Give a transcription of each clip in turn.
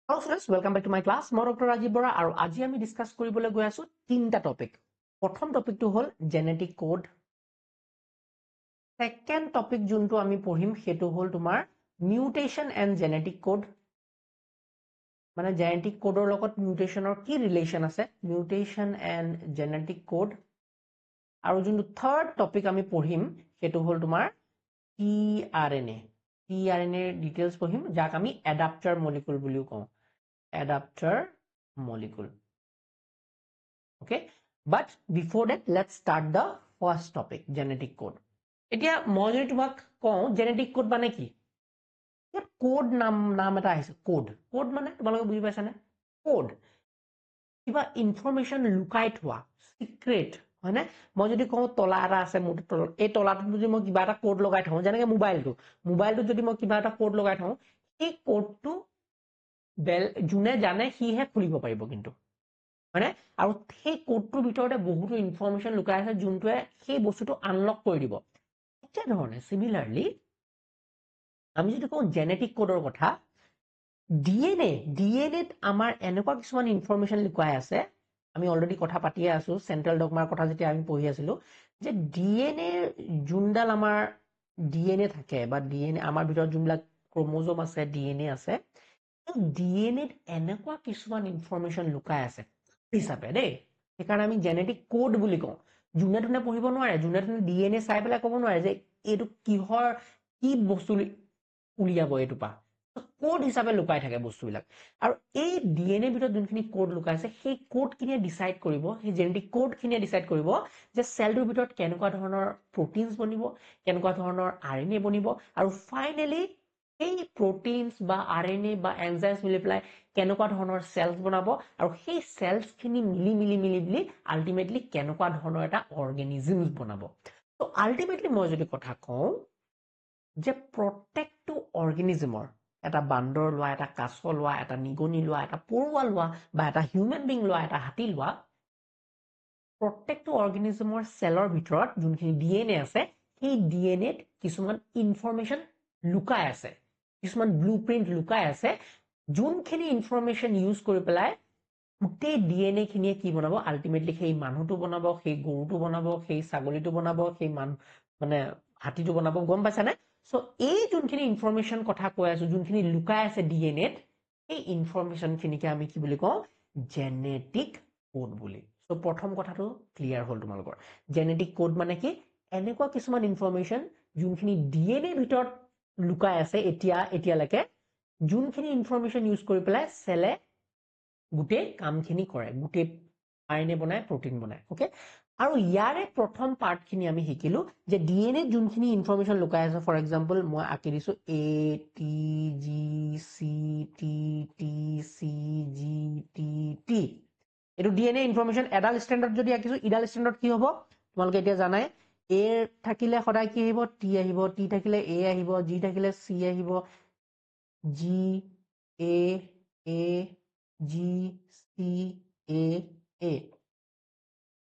Hello students, welcome back to my class. মই doctor Rajiv Bora আৰু আজি আমি ডিসকাস কৰিবলৈ গৈ আছো তিনটা টপিক। প্ৰথম টপিকটো হ'ল জেনেটিক কোড। সেকেন্ড টপিক যোনটো আমি পঢ়িম সেইটো হ'ল তোমাৰ মিউটেশন এণ্ড জেনেটিক কোড। মানে জেনেটিক কোডৰ লগত মিউটেশনৰ কি ৰিলেশন আছে, মিউটেশন এণ্ড জেনেটিক কোড। আৰু যোনটো থাৰ্ড টপিক আমি পঢ়িম সেইটো হ'ল তোমাৰ tRNA। tRNA ডিটেইলছ পঢ়িম যাক আমি এডাপ্টাৰ মলিকুল বুলিও কওঁ। Adapter molecule. Okay, but before that let's start the first topic, genetic code. এতিয়া মই যদি তোমাক কওঁ জেনেটিক কোড মানে কি, ইয়াত কোড নাম এটা আহিছে, কোড মানে তোমালোকে বুজি পাইছানে? কোড কিবা ইনফৰমেশ্যন লুকাই থোৱা, সিক্ৰেট, হয়নে? মই যদি কওঁ তলা এটা আছে মোৰ তলত, এই তলাটোত যদি মই কিবা এটা কোড লগাই থওঁ, যেনেকে মোবাইলটোত যদি মই কিবা এটা কোড লগাই থওঁ, এই কোডটো যোনে জানে সিহে খুলিব পাৰিব কিন্তু, হয়নে? আৰু সেই কোডটোৰ ভিতৰতে বহুতো ইনফৰমেশ্যন লুকাই আছে যোনটোৱে সেই বস্তুটো আনলক কৰি দিব। একে ধৰণে সিমিলাৰলি আমি যদি কওঁ জেনেটিক কোডৰ কথা, ডিএনএত আমাৰ এনেকুৱা কিছুমান ইনফৰমেশ্যন লুকাই আছে, আমি অলৰেডি কথা পাতিয়ে আছো চেন্ট্ৰেল ডগমাৰ কথা যেতিয়া আমি পঢ়ি আছিলো, যে ডিএনএ যোনডাল আমাৰ ডিএনএ থাকে বা ডিএনএ আমাৰ ভিতৰত যোনবিলাক ক্ৰমোজোম আছে, ডিএনএ আছে, ডিএনএত এনেকুৱা কিছুমান ইনফৰমেশ্যন লুকাই আছে হিচাপে দেই, সেইকাৰণে আমি জেনেটিক কোড বুলি কওঁ। যোনে ধৰণে পঢ়িব নোৱাৰে, যোনে ধৰণে ডিএনএ চাই পেলাই ক'ব নোৱাৰে যে এইটো কিহৰ কি বস্তু উলিয়াব, এইটো পা কোড হিচাপে লুকাই থাকে বস্তুবিলাক। আৰু এই ডিএনএৰ ভিতৰত যোনখিনি কোড লুকাই আছে সেই কোডখিনিয়ে ডিচাইড কৰিব, সেই জেনেটিক কোডখিনিয়ে ডিচাইড কৰিব যে চেলটোৰ ভিতৰত কেনেকুৱা ধৰণৰ প্ৰটিনছ বনিব, কেনেকুৱা ধৰণৰ আৰএনএ বনিব, আৰু ফাইনেলি এই প্ৰটিনছ বা আৰএনএ বা এনজাইমছ মিলি পেলাই কেনেকুৱা ধৰণৰ চেলছ বনাব, আৰু সেই চেলছখিনি মিলি আল্টিমেটলি কেনেকুৱা ধৰণৰ এটা অৰ্গেনিজমছ বনাব। তো আল্টিমেটলি মই যদি কথা কওঁ যে প্ৰত্যেকটো অৰ্গেনিজমৰ, এটা বান্দৰ লোৱা, এটা কাছ লোৱা, এটা নিগনি লোৱা, এটা পৰুৱা লোৱা, বা এটা হিউমেন বিং লোৱা, এটা হাতী লোৱা, প্ৰত্যেকটো অৰ্গেনিজমৰ চেলৰ ভিতৰত যোনখিনি ডিএনএ আছে, সেই ডিএনএত কিছুমান ইনফৰমেশ্যন লুকাই আছে, কিছুমান ব্লুপ্ৰিন্ট লুকাই আছে, যোনখিনি ইনফৰমেশ্যন ইউজ কৰি পেলাই গোটেই ডিএনএ খিনিয়ে কি বনাব, আল্টিমেটলি সেই মানুহটো বনাব, সেই গৰুটো বনাব, সেই ছাগলীটো বনাব, সেই মানে হাতীটো বনাব, গম পাইছানে? সো এই যোনখিনি ইনফৰমেশ্যন কথা কৈ আছো, যোনখিনি লুকাই আছে ডিএনএত, এই ইনফৰমেশ্যন খিনিকে আমি কি বুলি কওঁ, জেনেটিক কোড বুলি। সো প্ৰথম কথাটো ক্লিয়াৰ হ'ল তোমালোকৰ। জেনেটিক কোড মানে কি, এনেকুৱা কিছুমান ইনফৰমেশ্যন যোনখিনি ডিএনএৰ ভিতৰত লুকাই আছে এতিয়ালৈকে, যোনখিনি ইনফৰমেশ্যন ইউজ কৰি পেলাই চেলে গোটেই কামখিনি কৰে, গোটেই আৰএনএ বনায়, প্ৰটিন বনায়। ওকে, আৰু ইয়াৰে প্ৰথম পাৰ্টখিনি আমি শিকিলো যে ডিএনএ যোনখিনি ইনফৰমেশ্যন লুকাই আছে, ফৰ এক্সাম্পল মই আঁকি দিছো ATGCTTCGTT, এইটো ডিএনএ ইনফৰমেশ্যন। এডাল ষ্টেণ্ডাৰ্ড যদি আঁকিছো, ইডাল ষ্টেণ্ডাৰ্ড কি হ'ব তোমালোকে এতিয়া জানাই, এ থাকিলে সদায় কি আহিব, টি আহিব, টি থাকিলে এ আহিব, জি থাকিলে চি আহিব, জি এ এ জি চি এ এ,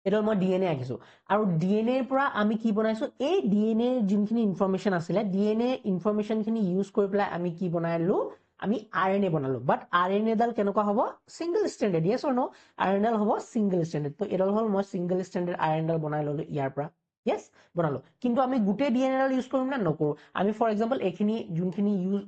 এটা মই ডিএনএ আঁকিছো। আৰু ডিএনএৰ পৰা আমি কি বনাইছো, এই ডিএনএ যোনখিনি ইনফৰমেশ্যন আছিলে, ডিএনএ ইনফৰমেশ্যন খিনি ইউজ কৰি পেলাই আমি কি বনালো, আমি আৰএনএ বনালো। বাট আৰএনএ ডাল কেনেকুৱা হ'ব, সিংগল ষ্ট্ৰেণ্ডেড, ইয়েছ অৰ নো, আৰএনএ ডাল হ'ব সিংগল ষ্ট্ৰেণ্ডেড। তো এডাল হ'ল মই সিংগল ষ্ট্ৰেণ্ডেড আৰএনএ ডাল বনাই ললো ইয়াৰ পৰা, ইয়েছ বনালো। কিন্তু আমি গোটেই ডিএনএ ডাল ইউজ কৰিম নে নকৰো, আমি ফৰ এক্সাম্পল এইখিনি যোনখিনি ইউজ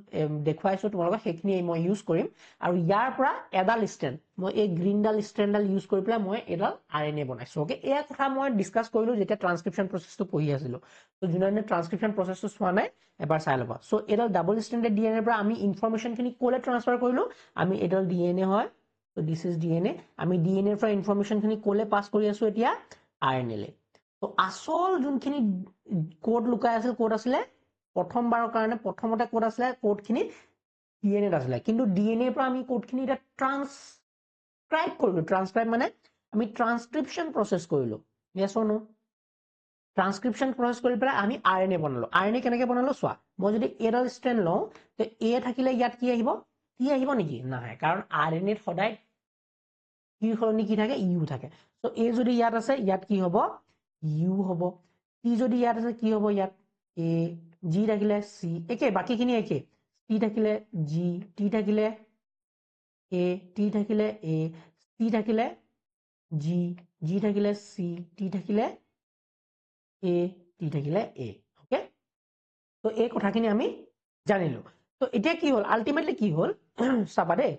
দেখুৱাইছো তোমালোকক সেইখিনি মই ইউজ কৰিম, আৰু ইয়াৰ পৰা এডাল ষ্ট্ৰেণ্ড, মই এই গ্ৰীনডাল ষ্ট্ৰেণ্ডডাল ইউজ কৰি পেলাই মই এডাল আৰএনএ বনাইছো। ওকে, এয়া কথা মই ডিসকাস কৰিলো যেতিয়া ট্ৰান্সক্ৰিপশ্যন প্ৰচেছটো পঢ়ি আছিলো। তো যোনে ট্ৰান্সক্ৰিপশ্যন প্ৰচেছটো চোৱা নাই এবাৰ চাই ল'বা। সো এডাল ডাবল ষ্ট্ৰেণ্ডেড ডিএনএৰ পৰা আমি ইনফৰমেশ্যন খিনি ক'লে ট্ৰান্সফাৰ কৰিলো, আমি এডাল ডিএনএ হয়, তো দিস ইজ ডিএনএ, আমি ডিএনএৰ পৰা ইনফৰমেশ্যন খিনি ক'লে পাছ কৰি আছো এতিয়া, আৰএনএ লে। তো আচল যোনখিনি কোড লুকাই আছিল, কোড আছিলে প্ৰথমবাৰৰ কাৰণে, প্ৰথমতে কোড আছিলে, কোডখিনি ডিএনএত আছিলে, কিন্তু ডিএনএৰ পৰা আমি কোডখিনি এতিয়া ট্ৰান্সক্ৰাইব কৰিলো। ট্ৰান্সক্ৰাইব মানে আমি ট্ৰান্সক্ৰিপশ্যন প্ৰচেছ কৰিলো, ইয়েছ অৰ নো, ট্ৰান্সক্ৰিপশ্যন প্ৰচেছ কৰি পেলাই আমি আৰএনএ বনালো। আৰএনএ কেনেকে বনালো চোৱা, মই যদি এডাল ষ্ট্ৰেণ্ড লওঁ, তো এ থাকিলে ইয়াত কি আহিব, টি আহিব নেকি, নাহে, কাৰণ আৰএনএত সদায় টিৰ সলনি কি থাকে, ইউ থাকে। তো এ যদি ইয়াত আছে, ইয়াত কি হ'ব, ইউ হ'ব। টি যদি ইয়াত আছে কি হ'ব, ইয়াত এ, জি থাকিলে চি, একে বাকীখিনি একে, টি থাকিলে জি, টি থাকিলে A, T থাকিলে A, C থাকিলে G, G থাকিলে C, T থাকিলে A, T থাকিলে A, ওকে? তো এই কথাখিনি আমি জানিলো। তো এতিয়া কি হল, আলটিমেটলি কি হল চাবা দেই,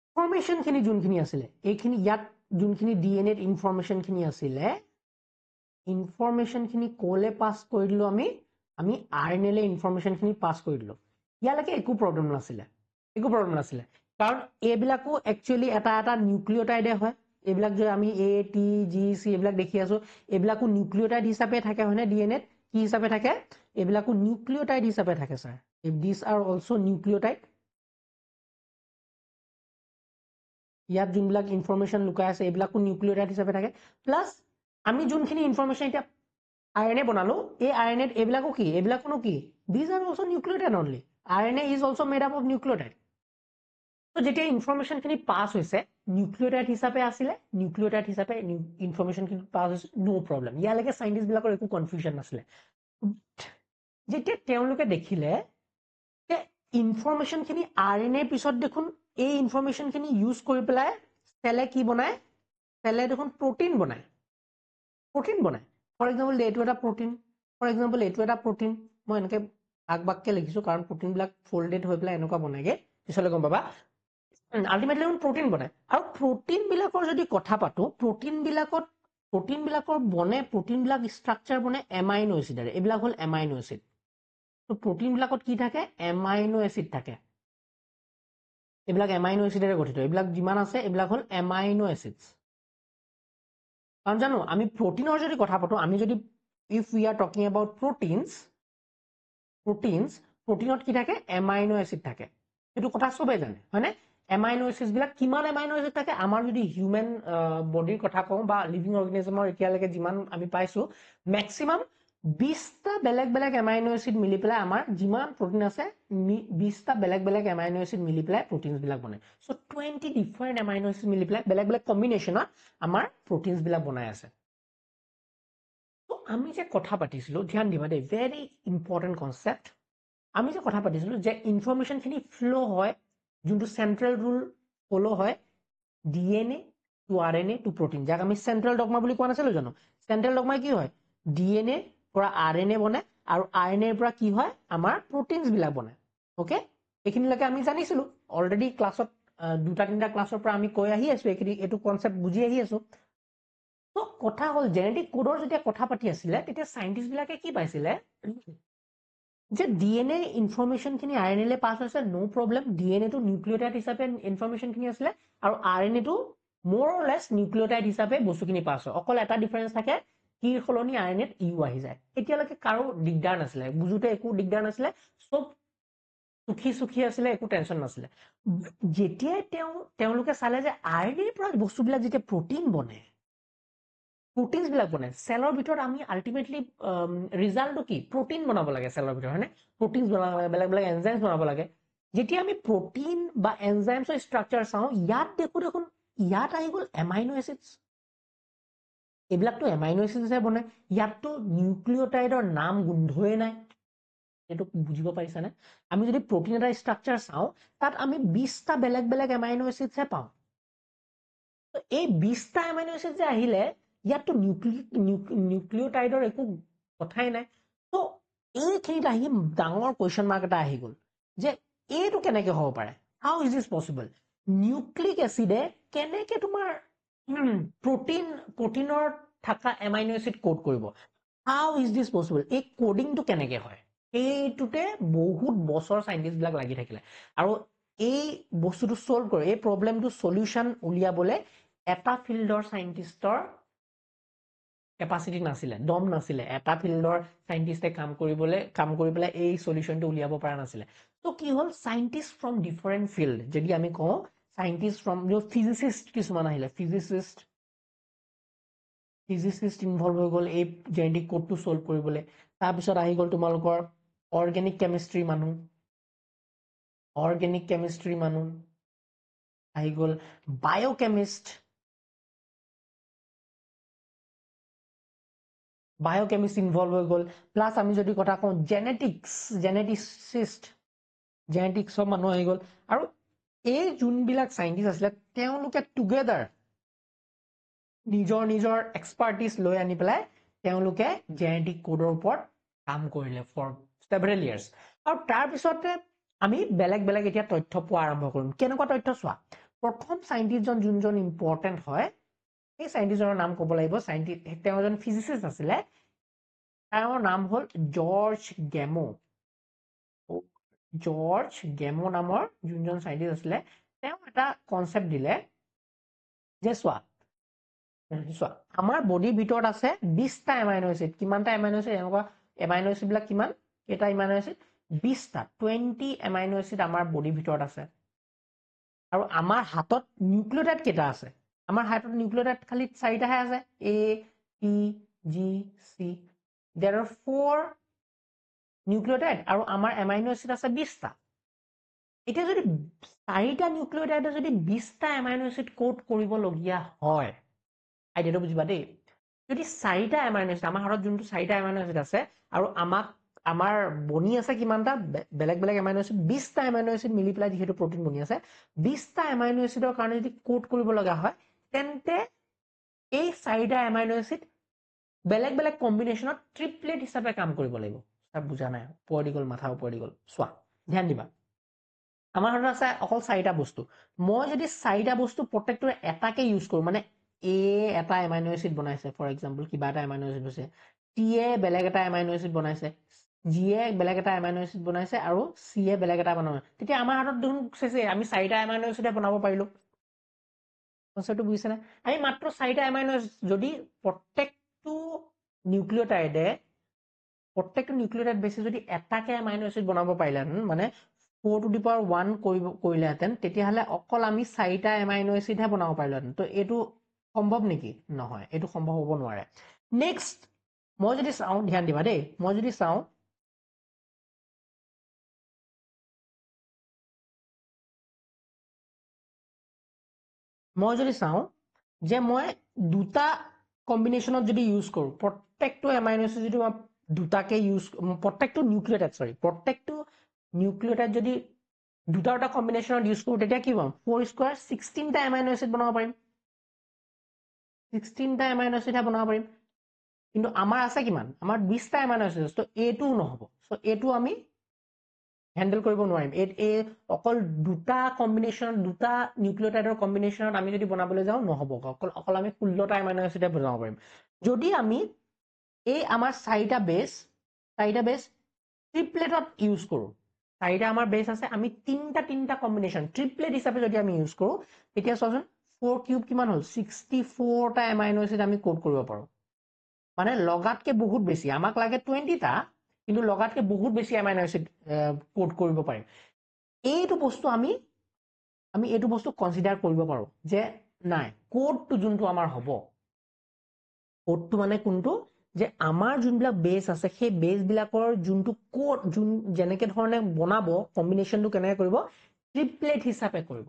ইনফৰমেশ্যন খিনি যোনখিনি আছিলে, এইখিনি ইয়াত যোনখিনি DNA ইনফৰমেশ্যন খিনি আছিলে, ইনফৰমেশ্যন খিনি কলে পাছ কৰি দিলো আমি RNA লে ইনফৰমেশ্যন খিনি পাছ কৰি দিলো। ইয়ালৈকে একো প্ৰব্লেম নাছিলে, কাৰণ এইবিলাকো একচুৱেলি এটা নিউক্লিঅটাইডে হয়। এইবিলাক যে আমি A, T, G, C এইবিলাক দেখি আছো, এইবিলাকো নিউক্লিঅটাইড হিচাপে থাকে হয়নে? DNA কি হিচাপে থাকে? এইবিলাকো নিউক্লিঅটাইড হিচাপে থাকে sir. This are also nucleotide. ইয়াত যোনবিলাক ইনফৰমেশ্যন লুকাই আছে এইবিলাকো নিউক্লিঅটাইড হিচাপে থাকে। প্লাছ আমি যোনখিনি ইনফৰমেশ্যন এতিয়া RNA বনালো, এই RNA এইবিলাকো কি? এইবিলাকনো কি? This are also nucleotide only. RNA is also made up of nucleotide. তো যেতিয়া ইনফৰমেশ্যন খিনি পাছ হৈছে, নিউক্লিঅটাইড হিচাপে আছিলে, নিউক্লিঅটাইড হিচাপে ইনফৰমেশ্যন খিনি পাছ হৈছে, নো প্ৰব্লেম। ইয়ালৈকে সাইন্টিষ্ট বিলাকৰ একো কনফিউজন নাছিলে। যেতিয়া তেওঁলোকে দেখিলে যে ইনফৰমেশ্যন খিনি RNA পিছত দেখোন এই ইনফৰমেশ্যন খিনি ইউজ কৰি পেলাই সেলে কি বনায়? সেলে দেখোন প্ৰটিন বনায়। ফৰ এক্সাম্পল এইটো এটা প্ৰটিন, মই এনেকে আগবাগকে লিখিছো কাৰণ প্ৰটিন বিলাক ফল্ডেড হৈ পেলাই এনেকুৱা বনায়গে, পিছলৈ গম পাবা। আলটিমেটলি প্ৰটিন বনায়। আৰু প্ৰটিন বিলাকৰ যদি কথা পাতো, প্ৰটিন বিলাকৰ ষ্ট্ৰাকচাৰ বনে এমাইনো এচিডেৰে। এইবিলাক হল এমাইনো এচিড। তো প্ৰটিন বিলাকত কি থাকে? এমাইনো এচিড থাকে। এইবিলাক এমাইনো এচিডেৰে গঠিত। এইবিলাক যিমান আছে এইবিলাক হল এমাইনো এচিডছ। কাৰণ জানো আমি প্ৰটিনৰ যদি কথা পাতো, আমি যদি if we are talking about প্ৰটিনত কি থাকে? এমাইনো এচিড থাকে। সেইটো কথা চবেই জানে হয়নে? এমাইনো এচিড বিলাক কিমান এমাইনো এচিড থাকে? আমাৰ যদি হিউমেন বডিৰ কথা কওঁ বা লিভিং অৰ্গেনিজমৰ এতিয়ালৈকে যিমান আমি পাইছো, মেক্সিমাম 20টা বেলেগ বেলেগ এমাইনো এচিড মিলি পেলাই আমাৰ যিমান প্ৰটিন আছে, 20টা বেলেগ বেলেগ এমাইনো এচিড মিলি পেলাই প্ৰটিনছ বিলাক বনায়। সো 20 ডিফাৰেণ্ট এমাইনো এচিড মিলি পেলাই বেলেগ বেলেগ কম্বিনেশ্যনত আমাৰ প্ৰটিনছ বিলাক বনাই আছে। তো আমি যে কথা পাতিছিলো, ধ্যান দিবা দেই, ভেৰি ইম্পৰ্টেণ্ট কনচেপ্ট। আমি যে কথা পাতিছিলো যে ইনফৰমেশ্যন খিনি ফ্লো হয়, যোনটো চেন্ট্ৰেল ৰুল ফলো হয়, DNA to RNA to protein, যাক আমি চেন্ট্ৰেল ডগমা বুলি কোৱা নাছিলো জানো? চেন্ট্ৰেল ডগমা কি হয়? DNA পৰা RNA বনে, আৰু RNA পৰা কি হয়? আমাৰ প্ৰটিনছ বিলাক বনে। ওকে, এইখিনিলৈকে আমি জানিছিলো অলৰেডি ক্লাছত, 2-3টা ক্লাছৰ পৰা আমি কৈ আহি আছো, এইটো কনচেপ্ট বুজি আহি আছো। তো কথা হল জেনেটিক কোডৰ যেতিয়া কথা পাতি আছিলে, তেতিয়া সাইন্টিষ্ট বিলাকে কি পাইছিলে যে DNA ইনফৰমেশ্যন খিনি RNA লে পাছ হৈছে, নো প্ৰব্লেম। DNA টো নিউক্লিঅটাইড হিচাপে ইনফৰমেশ্যন খিনি আছিলে, আৰু RNA টো মোৰ অৰ লেছ নিউক্লিঅটাইড হিচাপে বস্তুখিনি পাছ হয়। অকল এটা ডিফাৰেন্স থাকে, কিৰ সলনি RNA ত ইউ আহি যায়। এতিয়ালৈকে কাৰো দিগদাৰ নাছিলে, বুজোতে একো দিগদাৰ নাছিলে, চব সুখী আছিলে, একো টেনচন নাছিলে। যেতিয়াই তেওঁলোকে চালে যে RNA পৰা বস্তুবিলাক যেতিয়া প্ৰটিন বনে, প্ৰটিনছ বিলাক বনে, চেলৰ ভিতৰত আমি আলটিমেটলি ৰিজাল্টটো কি? প্ৰটিন বনাব লাগে চেলৰ ভিতৰত হয়নে? প্ৰটিনছ বনাব লাগে, বেলেগ বেলেগ এনজাইমছ বনাব লাগে। যেতিয়া আমি প্ৰটিন বা এনজাইমছৰ ষ্ট্ৰাকচাৰ চাওঁ, ইয়াত দেখোন ইয়াত আহি গ'ল এমাইনো এচিডছ। এইবিলাকতো এমাইনো এচিডছে বনে, ইয়াততো নিউক্লিঅটাইডৰ নাম গোন্ধই নাই। এইটো বুজিব পাৰিছানে? আমি যদি প্ৰটিন এটা ষ্ট্ৰাকচাৰ চাওঁ, তাত আমি 20টা বেলেগ বেলেগ এমাইনো এচিডছে পাওঁ। এই 20টা এমাইনো এচিড যে আহিলে, ইয়াততো নিউক্লিঅটাইডৰ একো কথাই নাই। তো এইখিনিত আহি ডাঙৰ কুৱেশ্যন মাৰ্ক এটা আহি গ'ল যে এইটো কেনেকে হ'ব পাৰে? হাউ ইজ দিছ পচিবল? নিউক্লিক এচিডে কেনেকে তোমাৰ প্ৰটিনৰ থকা এমাইনো এচিড কোড কৰিব? হাউ ইজ দিছ পচিবল? এই কোডিংটো কেনেকে হয়? এইটোতে বহুত বছৰ সাইন্টিষ্ট বিলাক লাগি থাকিলে, আৰু এই বস্তুটো সলভ কৰে, এই প্ৰব্লেমটো সলিউশন উলিয়াবলে এটা ফিল্ডৰ সাইন্টিষ্টৰ কেপাচিটি নাছিলে, দম নাছিলে। এটা ফিল্ডৰ সাইন্টিষ্টে কাম কৰি পেলাই এই সলিউশনটো উলিয়াব পৰা নাছিলে। তো কি হল, সাইন্টিষ্ট ফ্ৰম ডিফাৰেণ্ট ফিল্ড, যদি আমি কওঁ সাইন্টিষ্ট ফ্ৰম ফিজিচিষ্ট কিছুমান আহিলে, ফিজিচিষ্ট ইনভলভ হৈ গ'ল এই জেনেটিক কোডটো সলভ কৰিবলৈ। তাৰপিছত আহি গ'ল তোমালোকৰ অৰ্গেনিক কেমিষ্ট্ৰি মানুহ আহি গ'ল, বায়োকেমিষ্ট ইনভলভ হৈ গ'ল। প্লাছ আমি যদি কথা কওঁ জেনেটিচিষ্ট, জেনেটিক সব মানুহ আহি গ'ল আৰু এই যোনবিলাক সাইন্টিষ্ট আছিলে তেওঁলোকে টুগেদাৰ নিজৰ এক্সপাৰ্টিজ লৈ আনি পেলাই তেওঁলোকে জেনেটিক কোডৰ ওপৰত কাম কৰিলে ফৰ সেভাৰেল ইয়াৰ্স আৰু তাৰ পিছতে আমি বেলেগ বেলেগ এতিয়া তথ্য পোৱা আৰম্ভ কৰিম কেনেকুৱা তথ্য চোৱা প্ৰথম সাইন্টিষ্টজন যোনজন ইম্পৰ্টেন্ট হয় এই সাইন্টিষ্টজনৰ নাম ক'ব লাগিব সাইন্টিষ্ট তেওঁ এজন ফিজিচিষ্ট আছিলে তেওঁৰ নাম হ'ল জৰ্জ গেমো নামৰ যোনজন সাইন্টিষ্ট আছিলে তেওঁ এটা কনসেপ্ট দিলে যে চোৱা আমাৰ বডিৰ ভিতৰত আছে 20টা এমাইনো এসিড কিমানটা এমাইনো এসিড এনেকুৱা এমাইনো এসিড বিলাক কিমান এটা এমাইনো এসিড 20টা 20 এমাইনো এসিড আমাৰ বডিৰ ভিতৰত আছে আৰু আমাৰ হাতত নিউক্লিওটাইড কেইটা আছে আমাৰ হাতত নিউক্লিওটাইড খালি 4টাহে আছে A T G C there are 4 nucleotide আৰু আমাৰ এমাইনো এসিড আছে 20টা এতিয়া যদি 4টা নিউক্লিওটাইডে যদি 20টা এমাইনো এসিড কোড কৰিবলগীয়া হয় আইডিয়াটো বুজিবা দেই যদি 4টা এমাইনো এসিড আমাৰ হাতত যোনটো 4টা এমাইনো এসিড আছে আৰু আমাৰ বনি আছে কিমানটা বেলেগ বেলেগ এমাইনো এসিড 20টা এমাইনো এসিড মিলি পেলাই যেহেতু প্ৰটিন বনি আছে 20টা এমাইনো এসিডৰ কাৰণে যদি কোড কৰিব লগা হয় তেন্তে এই 4টা এমাইনো এসিড বেলেগ বেলেগ কম্বিনেশনত ট্ৰিপলেট হিচাপে কাম কৰিব লাগিব তাৰ বুজা নাই ওপৰদি গ'ল মাথা ওপৰদি গ'ল চোৱা ধ্যান দিবা আমাৰ হাতত আছে অকল 4টা বস্তু মই যদি 4টা বস্তু প্ৰত্যেকটো এটাকে ইউজ কৰো মানে A এটা এমাইনো এসিড বনাইছে ফৰ এক্সাম্পল কিবা এটা এমাইনো এসিড আছে T এ বেলেগ এটা এমাইনো এসিড বনাইছে G এ বেলেগ এটা এমাইনো এসিড বনাইছে আৰু C এ বেলেগ এটা বনাইছে তেতিয়া আমাৰ হাতত দেখোন চেছে আমি 4টা এমাইনো এসিড বনাব পাৰিলো কনসেপ্টটো বুজিছে না আমি মাত্ৰ 4টা এমাইনো এসিড যদি প্ৰত্যেকটো নিউক্লিওটাইড বেছি যদি এটাকে এমাইনো এসিড বনাব পাৰিলেহেঁতেন মানে 4 to the power 1 কৰিলেহেঁতেন তেতিয়াহ'লে অকল আমি 4টা এমাইনো এসিডহে বনাব পাৰিলোহেঁতেন তো এইটো সম্ভৱ নেকি নহয় এইটো সম্ভৱ হ'ব নোৱাৰে নেক্সট মই যদি চাওঁ ধ্যান দিবা দেই মই যদি চাওঁ যে মই দুটা কম্বিনেশনত যদি ইউজ কৰো প্ৰত্যেকটো এমাইনো এসিড যদি মই দুটাকে ইউজ প্ৰত্যেকটো নিউক্লিওটাইড যদি দুটা কম্বিনেশনত ইউজ কৰো তেতিয়া কি পাম 4 স্কয়াৰ 16টা এমাইনো এসিড বনাব পাৰিম 16টা এমাইনো এসিড বনাব পাৰিম কিন্তু আমাৰ আছে কিমান আমাৰ 20টা এমাইনো এসিড তো এটো নহব সো এটো আমি হ্যান্ডেল কৰিব নোৱাৰিম এই অকল দুটা কম্বিনেশন দুটা নিউক্লিওটাইডৰ কম্বিনেশনত আমি যদি বনাবলৈ যাওঁ নহব অকল আমি 16টা এমাইনো এসিড বনাব পাৰিম যদি আমি এই আমাৰ 4টা বেস ট্ৰিপলেটত ইউজ কৰো 4টা আমাৰ বেস আছে আমি তিনটা কম্বিনেশন ট্ৰিপলেট হিচাপে যদি আমি ইউজ কৰো তেতিয়া চোৱাচোন 4 কিউব কিমান হল 64টা এমাইনো এসিড আমি কোড কৰিব পাৰো মানে লগাতকে বহুত বেছি আমাক লাগে 20টা কিন্তু লগাতকে বহুত বেছি এমাইনো এসিড কোড কৰিব পাৰিম এইটো বস্তু আমি এইটো বস্তু কনসিডাৰ কৰিব পাৰো যে নাই কোডটো যোনটো আমাৰ হ'ব কোডটো মানে কোনটো যে আমাৰ যোনবিলাক বেস আছে সেই বেস বিলাকৰ যোনটো কোড যেনেকে ধৰণে বনাব কম্বিনেশনটো কেনেকৈ কৰিব ট্ৰিপলেট হিচাপে কৰিব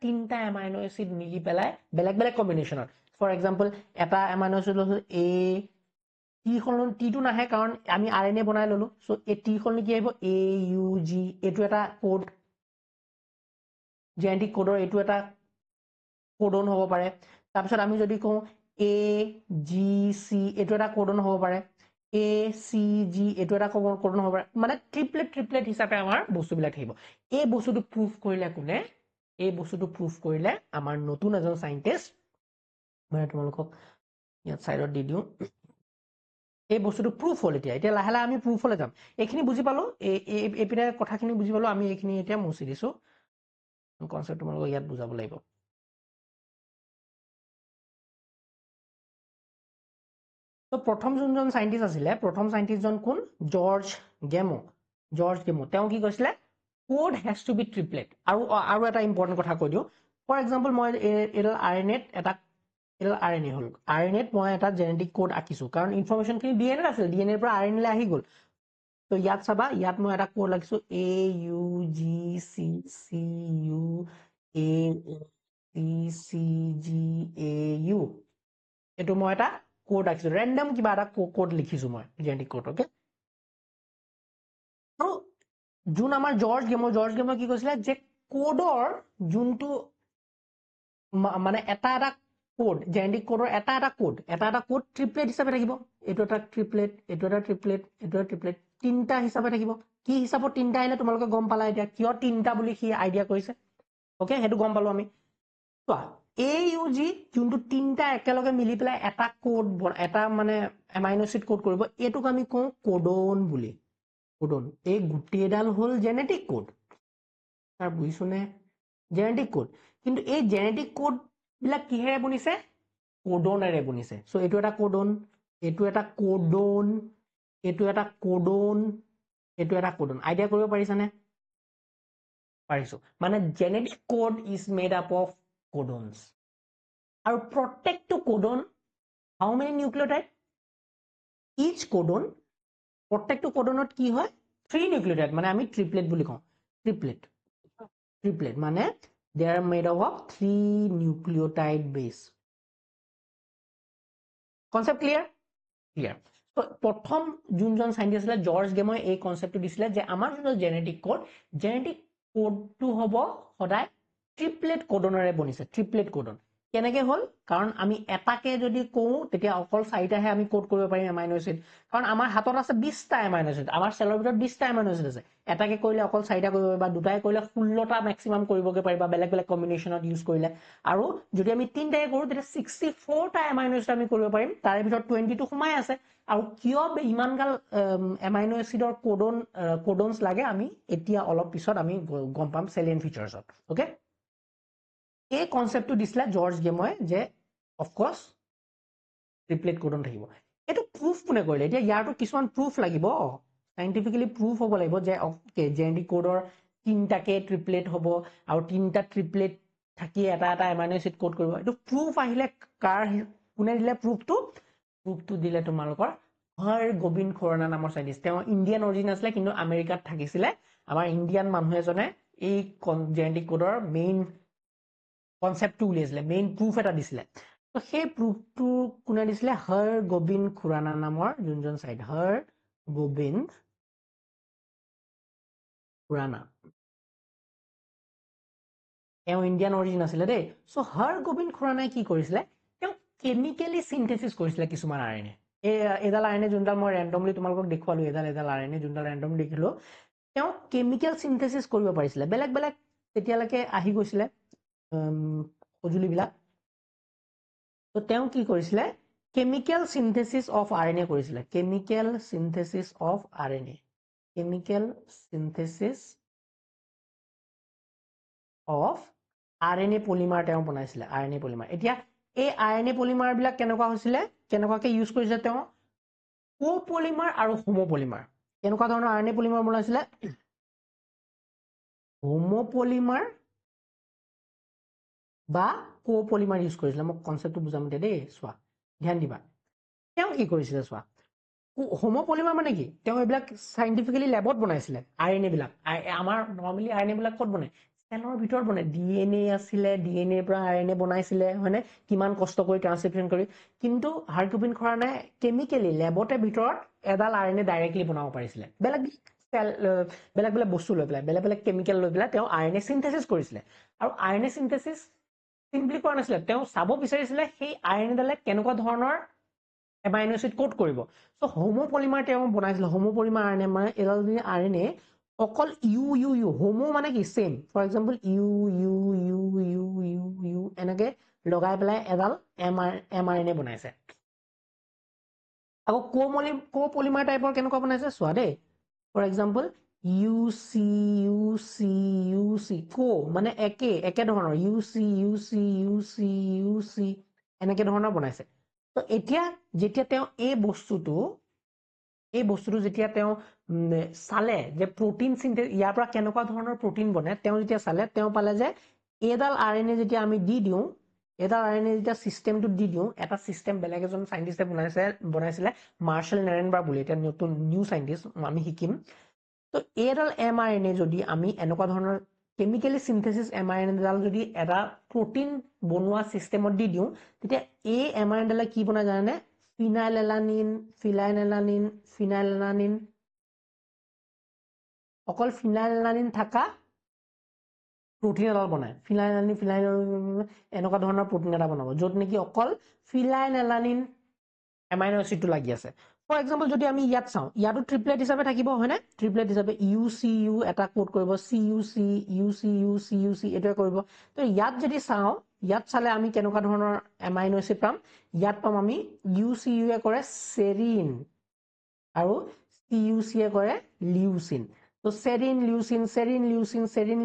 তিনটা এমাইনো এসিড মিলি পেলাই বেলেগ বেলেগ কম্বিনেশনত ফৰ এক্সাম্পল এটা এমাইনো এসিড A টি টো নাহে কাৰণ আমি আৰএনএ বনাই ললো সো এই টি খলনি কি আহিব AUG এটো এটা কোড জেনেটিক কোডৰ এটো এটা কোডন হ'ব পাৰে তাৰপিছত আমি যদি কওঁ AGC এটো এটা কোডন হ'ব পাৰে ACG এটো এটা কোডন হ'ব পাৰে মানে ট্ৰিপলেট হিচাপে আমাৰ বস্তুবিলাক থাকিব এই বস্তুটো প্ৰুফ কৰিলে কোনে এই বস্তুটো প্ৰুফ কৰিলে আমাৰ নতুন এজন সাইন্টিষ্ট মই তোমালোকক ইয়াত সাইডত দি দিও এই বস্তুটো প্ৰুফ হল এতিয়া লাহে লাহে আমি প্ৰুফলে যাম এইখিনি বুজি পালো এপিনে কথাখিনি বুজি পালো আমি এইখিনি এতিয়া মুছি দিছো কনসেপ্ট তোমালোকক ইয়াত বুজাব লাগিব তো প্ৰথম যোনজন সাইন্টিষ্ট আছিলে প্ৰথম সাইন্টিষ্টজন কোন জৰ্জ গেমো তেওঁ কি কৈছিলে কোড হ্যাজ টু বি ট্ৰিপলেট আৰু এটা ইম্পৰ্টেন্ট কথা কৈ দিও ফৰ এক্সাম্পল মই এডাল আৰএনএ হল আৰএনএত মই এটা জেনেটিক কোড আঁকিছো কাৰণ ইনফৰমেশনখিনি ডিএনএত আছিল ডিএনএৰ পৰা আৰএনএ আহি গল তো ইয়াত চাবা ইয়াত মই এটা কোড লিখিছো AUGCCUACCGAU এটো মই এটা কোড আঁকিছো ৰেন্ডম কিবা এটা কোড লিখিছো মই জেনেটিক কোড ওকে যোন আমাৰ জৰ্জ গেমৰ কি কৈছিলে যে কোডৰ যোনটো মানে এটা কোড জেনেটিক কোডৰ এটা কোড ট্ৰিপলেট হিচাপে থাকিব এইটো এটা ট্ৰিপলেট তিনটা হিচাপে থাকিব কি হিচাপত তিনটা আহিলে তোমালোকে গম পালা এতিয়া কিয় তিনটা বুলি সি আইডিয়া কৰিছে ওকে সেইটো গম পালো আমি চোৱা AUG যোনটো তিনটা একেলগে মিলি পেলাই এটা কোড এটা মানে এমাইনো এসিড কোড কৰিব এটোক আমি কওঁ কোডন বুলি কোডন এই গোটেইডাল হল জেনেটিক কোড তাৰ বুজিছনে জেনেটিক কোড কিন্তু এই জেনেটিক কোড বিলাক কিহেৰে বনিছে কোডনেৰে বনিছে সো এইটো এটা কোডন এইটো এটা কোডন এইটো এটা কোডন এইটো এটা কোডন আইডিয়া কৰিব পাৰিছানে পাৰিছো মানে genetic code is made up of codons আৰু প্ৰত্যেকটো codon how many nucleotide each codon প্ৰত্যেকটো কোডনত কি হয় 3 নিউক্লিওটাইড মানে আমি ট্ৰিপলেট বুলি কওঁ ট্ৰিপলেট মানে they are made up of 3 nucleotide base concept clear so প্ৰথম যোনজন সাইন্টিষ্ট আছিল জৰ্জ গেমই এই কনসেপ্টটো দিছিলে যে আমাৰ যোনটো জেনেটিক কোডটো হ'ব সদায় ট্ৰিপলেট কোডনৰে বনিছে ট্ৰিপলেট কোডন কেনেকৈ হ'ল কাৰণ আমি এটাকে যদি কওঁ তেতিয়া অকল চাৰিটাহে আমি কোড কৰিব পাৰিম এমাইনো এসিড কাৰণ আমাৰ হাতত আছে 20টা এমাইনো এসিড আমাৰ সেলৰ ভিতৰত 20টা এমাইনো এসিড আছে এটাকে কৰিলে অকল চাৰিটা কৰিব পাৰিবা দুটাই কৰিলে 16টা ম্যাক্সিমাম কৰিবগে পাৰিবা বেলেগ বেলেগ কম্বিনেশনত ইউজ কৰিলে আৰু যদি আমি তিনটাকে কৰো তেতিয়া 64টা এমাইনো এসিড আমি কৰিব পাৰিম তাৰে ভিতৰত 22 সোমাই আছে আৰু কিয় ইমান গাল এমাইনো এসিডৰ কোডনস লাগে আমি এতিয়া অলপ পিছত আমি গম পাম সেলিয়েন ফিচাৰ্ছত ওকে এই কনসেপ্টটো দিছিলে জৰ্জ গেময়ে যে অফ কোৰ্স ট্ৰিপলেট কোডন থাকিব এটো প্ৰুফ কোনে কৰিলে এতিয়া ইয়াৰটো কিছুমান প্ৰুফ লাগিব সাইন্টিফিক্যালি প্ৰুফ হ'ব লাগিব যে ওকে জেনেটিক কোডৰ তিনটাকে ট্ৰিপলেট হ'ব আৰু তিনটা ট্ৰিপলেট থাকি এটা এমাইনো এসিড কোড কৰিব এটো প্ৰুফ আহিলে কাৰ কোনে দিলে প্ৰুফটো দিলে তোমালোকৰ হৰ গোবিন্দ খুৰানা নামৰ সাইন্টিষ্ট তেওঁ ইন্ডিয়ান অৰিজিন আছিলে কিন্তু আমেৰিকাত থাকিছিলে আমাৰ ইন্ডিয়ান মানুহ এজনে এই জেনেটিক কোডৰ মেইন কনসেপ্টটো উলিয়াইছিলে মেইন প্ৰুফ এটা দিছিলে তো সেই প্ৰুফটো কোনে দিছিলে হৰ গোবিন্দ খুৰানা নামৰ যোনজন সাইড হৰ গোবিন্দ খুৰানা তেওঁ ইন্ডিয়ান অৰিজিন আছিলে দেই সো হৰ গোবিন্দ খুৰানাই কি কৰিছিলে তেওঁ কেমিক্যালি সিনথেসিস কৰিছিলে কিছুমান আৰএনএ এডাল আৰএনএ যোনডাল মই ৰেন্ডমলি তোমালোকক দেখুৱালো এডাল আৰএনএ যোনডাল ৰেন্ডম দেখিলো তেওঁ কেমিক্যাল সিনথেসিস কৰিব পাৰিছিলে বেলেগ বেলেগ তেতিয়ালৈকে আহি গৈছিলে সজুলিবিলাক তো তেওঁ কি কৰিছিলে কেমিক্যাল সিনথেসিস অফ আৰএনএ কৰিছিলে chemical synthesis of RNA chemical synthesis of RNA polymer তেওঁ বনাইছিলে আৰএনএ পলিমাৰ এতিয়া এই আৰএনএ পলিমাৰ বিলাক কেনেকুৱা হৈছিলে কেনেকুৱাকে ইউজ কৰিছে তেওঁ কোপলিমাৰ আৰু হোমোপলিমাৰ কেনেকুৱা ধৰণৰ আৰএনএ পলিমাৰ বনাইছিলে হোমোপলিমাৰ বা কোপলিমাৰ ইউজ কৰিছিলে মই কনসেপ্টটো বুজাম দে দেই চোৱা ধ্যান দিবা তেওঁ কি কৰিছিলে চোৱা হোমোপলিমাৰ মানে কি তেওঁ এইবিলাক সাইন্টিফিক্যালি ল্যাবত বনাইছিলে আৰএনএ বিলাক আমাৰ নৰমালি আৰএনএ বিলাক ক'ত বনায় সেলৰ ভিতৰত বনায় ডিএনএ আছিলে ডিএনএৰ পৰা আৰএনএ বনাইছিলে হয়নে কিমান কষ্ট কৰি ট্ৰান্সক্ৰিপশন কৰি কিন্তু হৰ গোবিন্দ খুৰানাই কেমিক্যালি ল্যাবতে ভিতৰত এডাল আৰএনএ ডাইৰেক্টলি বনাব পাৰিছিলে বেলেগ বেলেগ বস্তু লৈ পেলাই বেলেগ কেমিক্যাল লৈ পেলাই তেওঁ আৰএনএ সিনথেসিস কৰিছিলে আৰু আৰএনএ সিনথেসিস সিম্পলি কৰা নাছিলে তেওঁ চাব বিচাৰিছিলে সেই আৰএনএ ডালে কেনেকুৱা ধৰণৰ এমাইনো এসিড কোড কৰিব সো হোমোপলিমাৰ তেওঁ বনাইছিলে হোমোপলিমাৰ আৰএনএ মানে এডাল আৰএনএ অকল ইউ হোমো মানে কি সেম ফৰ এক্সাম্পল ইউ এনেকে লগাই পেলাই এডাল এমআৰএনএ বনাইছে আকৌ কোপলিমাৰ টাইপৰ কেনেকুৱা বনাইছে চোৱা দেই ফৰ এক্সাম্পল ইউ চি কো মানে একে ধৰণৰ ইউ চি এনেকে ধৰণৰ বনাইছে তো এতিয়া যেতিয়া তেওঁ এই বস্তুটো যেতিয়া তেওঁ চালে যে প্ৰটিন ইয়াৰ পৰা কেনেকুৱা ধৰণৰ প্ৰটিন বনে তেওঁ যেতিয়া চালে তেওঁ পালে যে এডাল আৰএনএ যেতিয়া আমি দি দিওঁ এডাল আৰএনএ যেতিয়া সিস্টেমটো দি দিওঁ এটা সিস্টেম বেলেগ এজন সাইন্টিষ্টে বনাইছিলে মাৰ্শাল নেৰেনবাৰ্গ বুলি এটা নতুন নিউ সাইন্টিষ্ট আমি শিকিম তো এডাল এমআৰএনএ যদি আমি এনেকুৱা ধৰণৰ কেমিক্যালি সিনথেসিস এমআৰএনএ ডাল যদি এটা প্ৰটিন বনোৱা সিস্টেমত দি দিওঁ তেতিয়া এই এমআৰএনএ ডালে কি বনায় জানেনে ফিনাইলেলানিন অকল ফিনাইলএলানিন থাকা প্ৰটিন এডাল বনায় ফিনাইলএলানিন এনেকুৱা ধৰণৰ প্ৰটিন এটা বনাব য'ত নেকি অকল ফিনাইলএলানিন এমাইনো এসিডটো লাগি আছে ফৰ এক্সাম্পল যদি আমি ইয়াত চাওঁ ইয়াতো ট্ৰিপলেট হিচাপে থাকিব হয়নে ট্ৰিপলেট হিচাপে ইউচিইউ এটা কোড কৰিব সিইউসি ইউচিইউ সিইউসি এটোৱে কৰিব তো ইয়াত যদি চাওঁ ইয়াত চালে আমি কেনেকুৱা ধৰণৰ এমাইনো এসিড পাম ইয়াত পাম আমি ইউচিইউ এ কৰে সেৰিন আৰু সিইউসি এ কৰে লিউসিন তো সেৰিন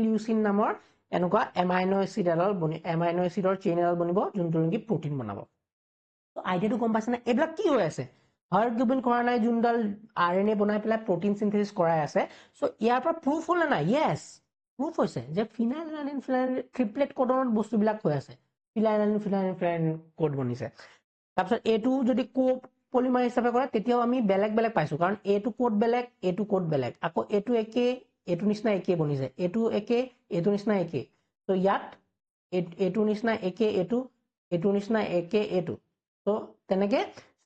লিউসিন নামৰ এনেকুৱা এমাইনো এসিড এডাল এমাইনো এসিডৰ চেইন এডাল বনিব যোনটো নেকি প্ৰটিন বনাব তো আইডিয়াটো গম পাইছে না এইবিলাক কি হৈ আছে হাৰ্ডগুবিন কৰা নাই যোনডাল আৰএনএ বনাই পেলাই প্ৰটিন সিনথেসিস কৰাই আছে সো ইয়াৰ পৰা প্ৰুফ হ'ল না ইয়েস প্ৰুফ হৈছে যে ফিনাইলএলানিন ট্ৰিপলেট কোডনত বস্তুবিলাক হৈ আছে ফিনাইলএলানিন কোড বনিছে তাৰপিছত এটো যদি পলিমাৰ হিচাপে কৰে তেতিয়াও আমি বেলেগ বেলেগ পাইছো কাৰণ এটো কোড বেলেগ আকৌ এটো একে এটো নিচিনা একে বনিছে এটো একে এটো নিচিনা একে তো ইয়াত এটো নিচিনা একে এটো নিচিনা একে এটো তো তেনেকে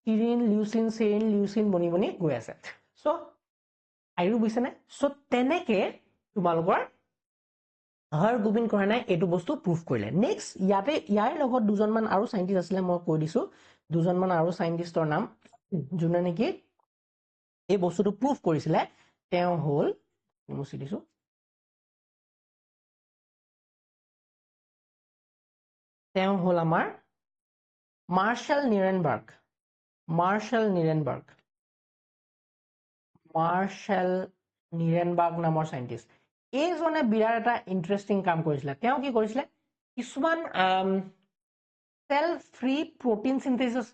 সেৰিন লিউসিন বনি গৈ আছে সো আইৰু বুজিছে নে সো তেনেকে তোমালোকৰ হাৰ্ডগুবিন কৰা নাই এটো বস্তু প্ৰুফ কৰিলে নেক্সট ইয়াৰ লগত দুজনমান আৰু সাইন্টিস্ট আছিল মই কৈ দিছো দুজনমান আৰু সাইন্টিস্টৰ নাম যোনে নেকি এই বস্তুটো প্ৰুফ কৰিছিলে তেওঁ হ'ল মুছি দিছো তেওঁ হ'ল আমাৰ মাৰ্শাল নিৰেনবাৰ্গ নামৰ সাইন্টিস্ট এইজনে বিৰাট এটা ইন্টাৰেষ্টিং কাম কৰিছিলে তেওঁ কি কৰিছিলে কিছুমান cell free protein synthesis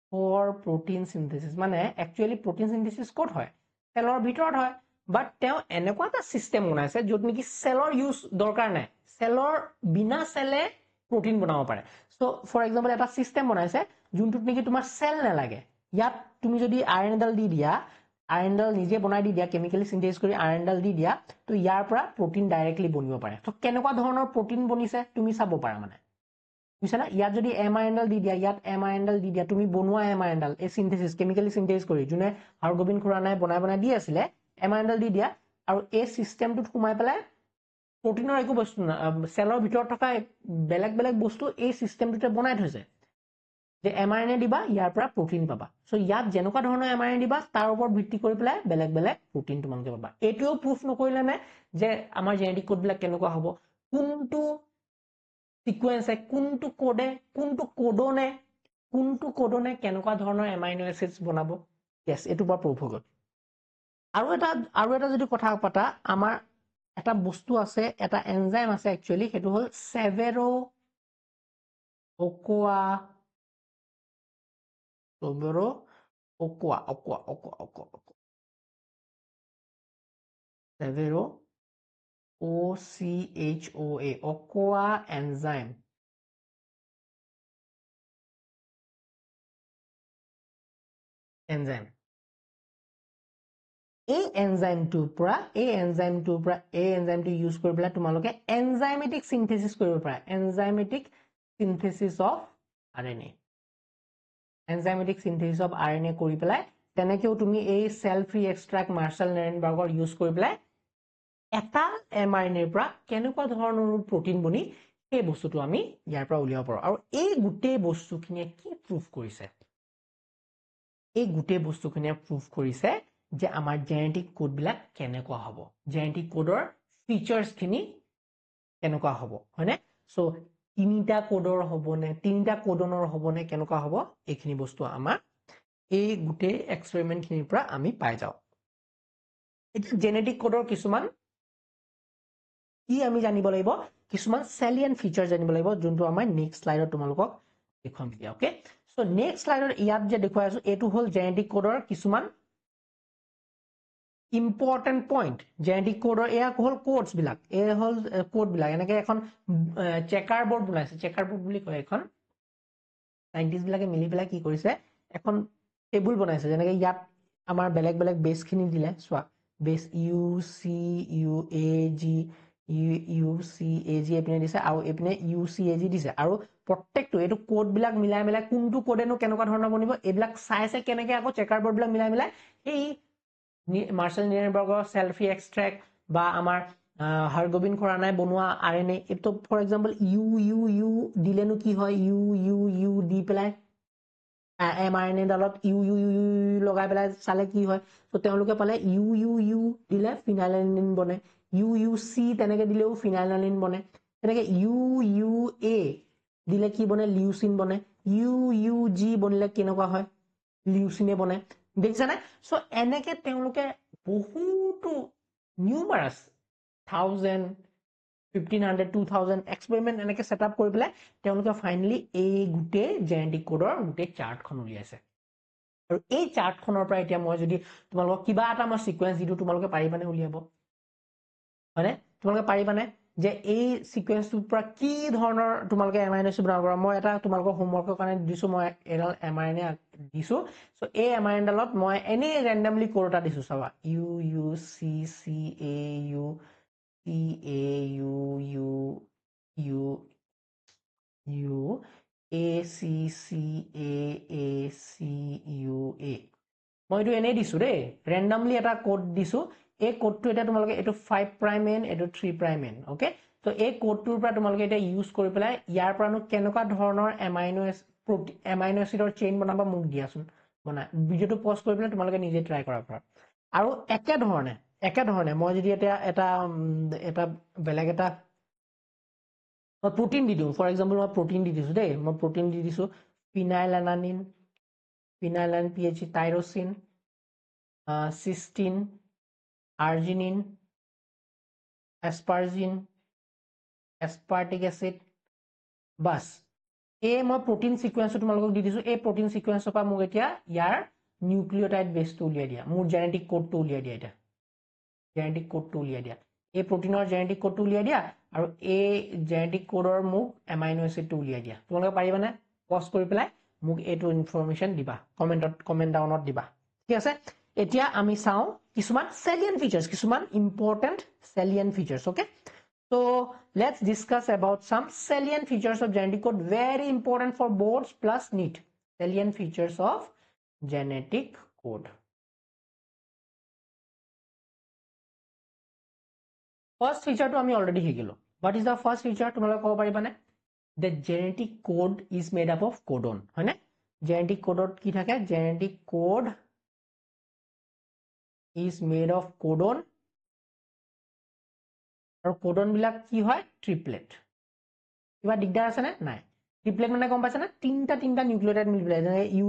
for protein synthesis মানে actually protein synthesis ক'ত হয় সেলৰ ভিতৰত হয় বাট তেওঁ এনেকুৱা এটা সিস্টেম বনাইছে য'ত নেকি সেলৰ ইউজ দৰকাৰ নাই সেলৰ বিনা সেলে প্ৰটিন বনাব পাৰে সো ফৰ এক্সাম্পল এটা সিস্টেম বনাইছে যোনটোত নেকি তোমাৰ সেল নালাগে ইয়াত তুমি যদি আৰএনএ ডাল দি দিয়া আৰএনএ নিজে বনাই দি দিয়া কেমিক্যালি সিনথেসিস কৰি আৰএনএ দি দিয়া তো ইয়াৰ পৰা প্ৰটিন ডাইৰেক্টলি বনিব পাৰে তো কেনেকুৱা ধৰণৰ প্ৰটিন বনিছে তুমি চাব পাৰা মানে বুজিছা না ইয়াত যদি এমআইএনএল দি দিয়া ইয়াত এমআইএনএল দি দিয়া তুমি বনোৱা এমআইএনএল এই সিনথেসিস কেমিক্যালি সিনথেসিস কৰি যোনে হাৰ্ডগুবিন খুৰা নাই বনাই দি আছিলে এমআইএনএল দি দিয়া আৰু এই সিস্টেমটোত সোমাই পেলাই প্ৰটিনৰ একো বস্তু সেলৰ ভিতৰত থকা বেলেগ বেলেগ বস্তু এই সিস্টেমটোতে বনাই থৈছে যে এমআৰএনএ দিবা ইয়াৰ পৰা প্ৰটিন পাবা সো ইয়াত যেনেকুৱা ধৰণৰ এমআৰএনএ দিবা তাৰ ওপৰত ভিত্তি কৰি পেলাই বেলেগ বেলেগ প্ৰটিন তোমালোকে পাবা এটোও প্ৰুফ নকৰিলে নে যে আমাৰ জেনেটিক কোড বিলাক কেনেকুৱা হ'ব কোনটো সিকোয়েন্সে কোনটো কোডনে কেনেকুৱা ধৰণৰ এমাইনো এসিডস বনাব yes এটো পৰা প্ৰুফ হৈ গ'ল আৰু এটা যদি কথা পাতা আমাৰ এটা বস্তু আছে এটা এনজাইম আছে একচুয়ালি হেতু হল সেভেৰো ওকোয়া Severo OCHOA OCOA enzyme এই এনজাইমটোৰ পৰা ইউজ কৰি পেলাই তোমালোকে এনজাইমেটিক সিনথেসিস কৰিব পাৰা এনজাইমেটিক সিনথেসিস অফ আৰএনএ কৰি পেলাই তেনেকেও তুমি এই সেল ফ্ৰী এক্সট্ৰাক্ট মাৰ্শাল নিৰেনবাৰ্গৰ ইউজ কৰি পেলাই এটা এমআৰএনএৰ পৰা কেনেকুৱা ধৰণৰ প্ৰটিন বনি এই বস্তুটো আমি ইয়াৰ পৰা উলিয়াব পাৰো আৰু এই গোটেই বস্তুখিনিয়ে কি প্ৰুফ কৰিছে যে আমাৰ জেনেটিক কোড বিলাক কেনেকুৱা হ'ব জেনেটিক কোডৰ ফিচাৰ্স খিনি কেনেকুৱা হ'ব হয়নে সো তিনিটা কোডৰ হ'বনে তিনিটা কোডনৰ হ'বনে কেনেকুৱা হ'ব এইখিনি বস্তু আমাৰ এই গোটেই এক্সপেৰিমেন্ট খিনিৰ পৰা আমি পাই যাওঁ এটা জেনেটিক কোডৰ কিছুমান কি আমি জানিব লাগিব কিছুমান সেলিয়েন্ট ফিচাৰ জানিব লাগিব যোনটো আমাৰ নেক্সট স্লাইডত তোমালোকক দেখুৱাম দিয়া ওকে সো নেক্সট স্লাইডত ইয়াত যে দেখুৱাই আছো এটো হল জেনেটিক কোডৰ কিছুমান ইম্পৰ্টেন্ট পইণ্ট জেনেটিক কোডৰ এয়া হল কোডস বিলাক কোড বিলাক এনেকে এখন চেকাৰ বোৰ্ড বনাইছে চেকাৰ বোৰ্ড বুলি কয় এখন সাইন্টিস্ট বিলাকে মিলি পেলাই কি কৰিছে এখন টেবুল বনাইছে যেনেকে ইয়াত আমাৰ বেলেগ বেলেগ বেস খিনি দিলে সোৱা বেস UCUAG এপিনে দিছে আৰু এপিনে UCAG দিছে আৰু প্ৰত্যেকটো এইটো কোড বিলাক মিলাই মিলাই কোনটো কোডেনো কেনেকুৱা ধৰণৰ বনিব এইবিলাক চাইছে কেনেকৈ আকৌ চেকাৰ বৰ্ড বিলাক মিলাই মিলাই এই মাৰ্চেল নিৰেনবাৰ্গৰ সেলফি এক্সট্ৰেক্ট বা আমাৰ হৰগোবিন্দ খুৰানাই বনোৱা আৰএনএ এইটো ফৰ এক্সাম্পল ইউ দিলেনো কি হয় ইউ দি পেলাই mRNA ডালত ইউ লগাই পেলাই চালে কি হয় তো তেওঁলোকে পালে ইউ দিলে ফিনাইলানিন বনে ইউ চি তেনেকে দিলেও ফিনাইলানিন বনে তেনেকে ইউ এ দিলে কি বনে লিউচিন বনে ইউ জি বনিলে কেনেকুৱা হয় লিউচিনে বনে দেখিছানে সো এনেকে তেওঁলোকে বহুতো নিউমাৰাছ 1000 1500 2000 এক্সপেৰিমেন্ট এনেকে সেটআপ কৰি পেলাই তেওঁলোকে ফাইনালি এই গুটে জেনেটিক কোডৰ গুটে চাৰ্টখন উলিয়াইছে আৰু এই চাৰ্টখনৰ পৰা এতিয়া মই যদি তোমালোকক কিবা এটা মই সিকোয়েন্স দিটো তোমালোকে পাৰিবানে উলিয়াব হয়নে তোমালোকে পাৰিবানে যে এই সিকোয়েন্সটোৰ পৰা কি ধৰণৰ তোমালোকে এমাইনো এসিড বনাব পাৰা মই এটা তোমালোকৰ হোমৱৰ্কৰ কাৰণে দিছো মই এডাল এমআৰএনএ দিছো সো এই এমআৰএনএ ডালত মই এনে ৰেন্ডমলি কোড এটা দিছো চাবা U C C A U C A U A C C A C U A মই এইটো এনেই দিছো দেই ৰেন্ডমলি এটা কোড দিছো এই কোডটো এটা তোমালোকে এইটো 5 প্ৰাইম এন এইটো 3 প্ৰাইম এন ওকে তো এই কোডটোৰ পৰা তোমালোকে এটা ইউজ কৰি পেলাই ইয়াৰ পৰানো কেনেকুৱা ধৰণৰ এমাইনো এসিডৰ চেইন বনাবা মোক দিয়াচোন বনা ভিডিওটো পজ কৰি পেলাই তোমালোকে নিজে ট্ৰাই কৰা পৰা আৰু একে ধৰণে মই যদি এটা বেলেগ এটা মই প্ৰটিন দি দিওঁ ফৰ এক্সাম্পল মই প্ৰটিন দি দিছো দেই মই প্ৰটিন দি দিছো ফিনাইলানানিন পিএইচ টাইৰোচিন সিস্টিন আৰ্জিনিন এস্পাৰ্টিক এসিড বাস এই মই প্ৰটিন সিকোয়েন্সটো তোমালোকক দি দিছো এই প্ৰটিন সিকোয়েন্সৰ পৰা মোক এতিয়া ইয়াৰ নিউক্লিওটাইড বেসটো উলিয়াই দিয়া মোৰ জেনেটিক কোডটো উলিয়াই দিয়া এটা জেনেটিক কোডটো উলিয়াই দিয়া এই প্ৰটিনৰ জেনেটিক কোডটো উলিয়াই দিয়া আৰু এই জেনেটিক কোডৰ মোক এমাইনো এসিডটো উলিয়াই দিয়া তোমালোকে পাৰিবানে পজ কৰি পেলাই মোক এইটো ইনফৰমেশন দিবা কমেন্ট ডাউনত দিবা ঠিক আছে এতিয়া আমি চাও কিছুমান সেলিয়েন্ট ফিচাৰ্স কিছুমান important salient features okay so let's discuss about some salient features of genetic code very important for boards plus NEET salient features of genetic code first feature to ami already higilo what is the first feature tumaloke kobo paribane the genetic code is made up of codon hoine genetic code ki thake genetic code is made of codon আৰু codon বিলাক কি হয় ট্ৰিপলেট কিবা দিগদাৰ আছে নে নাই ট্ৰিপলেট মানে গম পাইছে না তিনটা নিউক্লিওটাইড মিলি পেলাই যেনে ইউ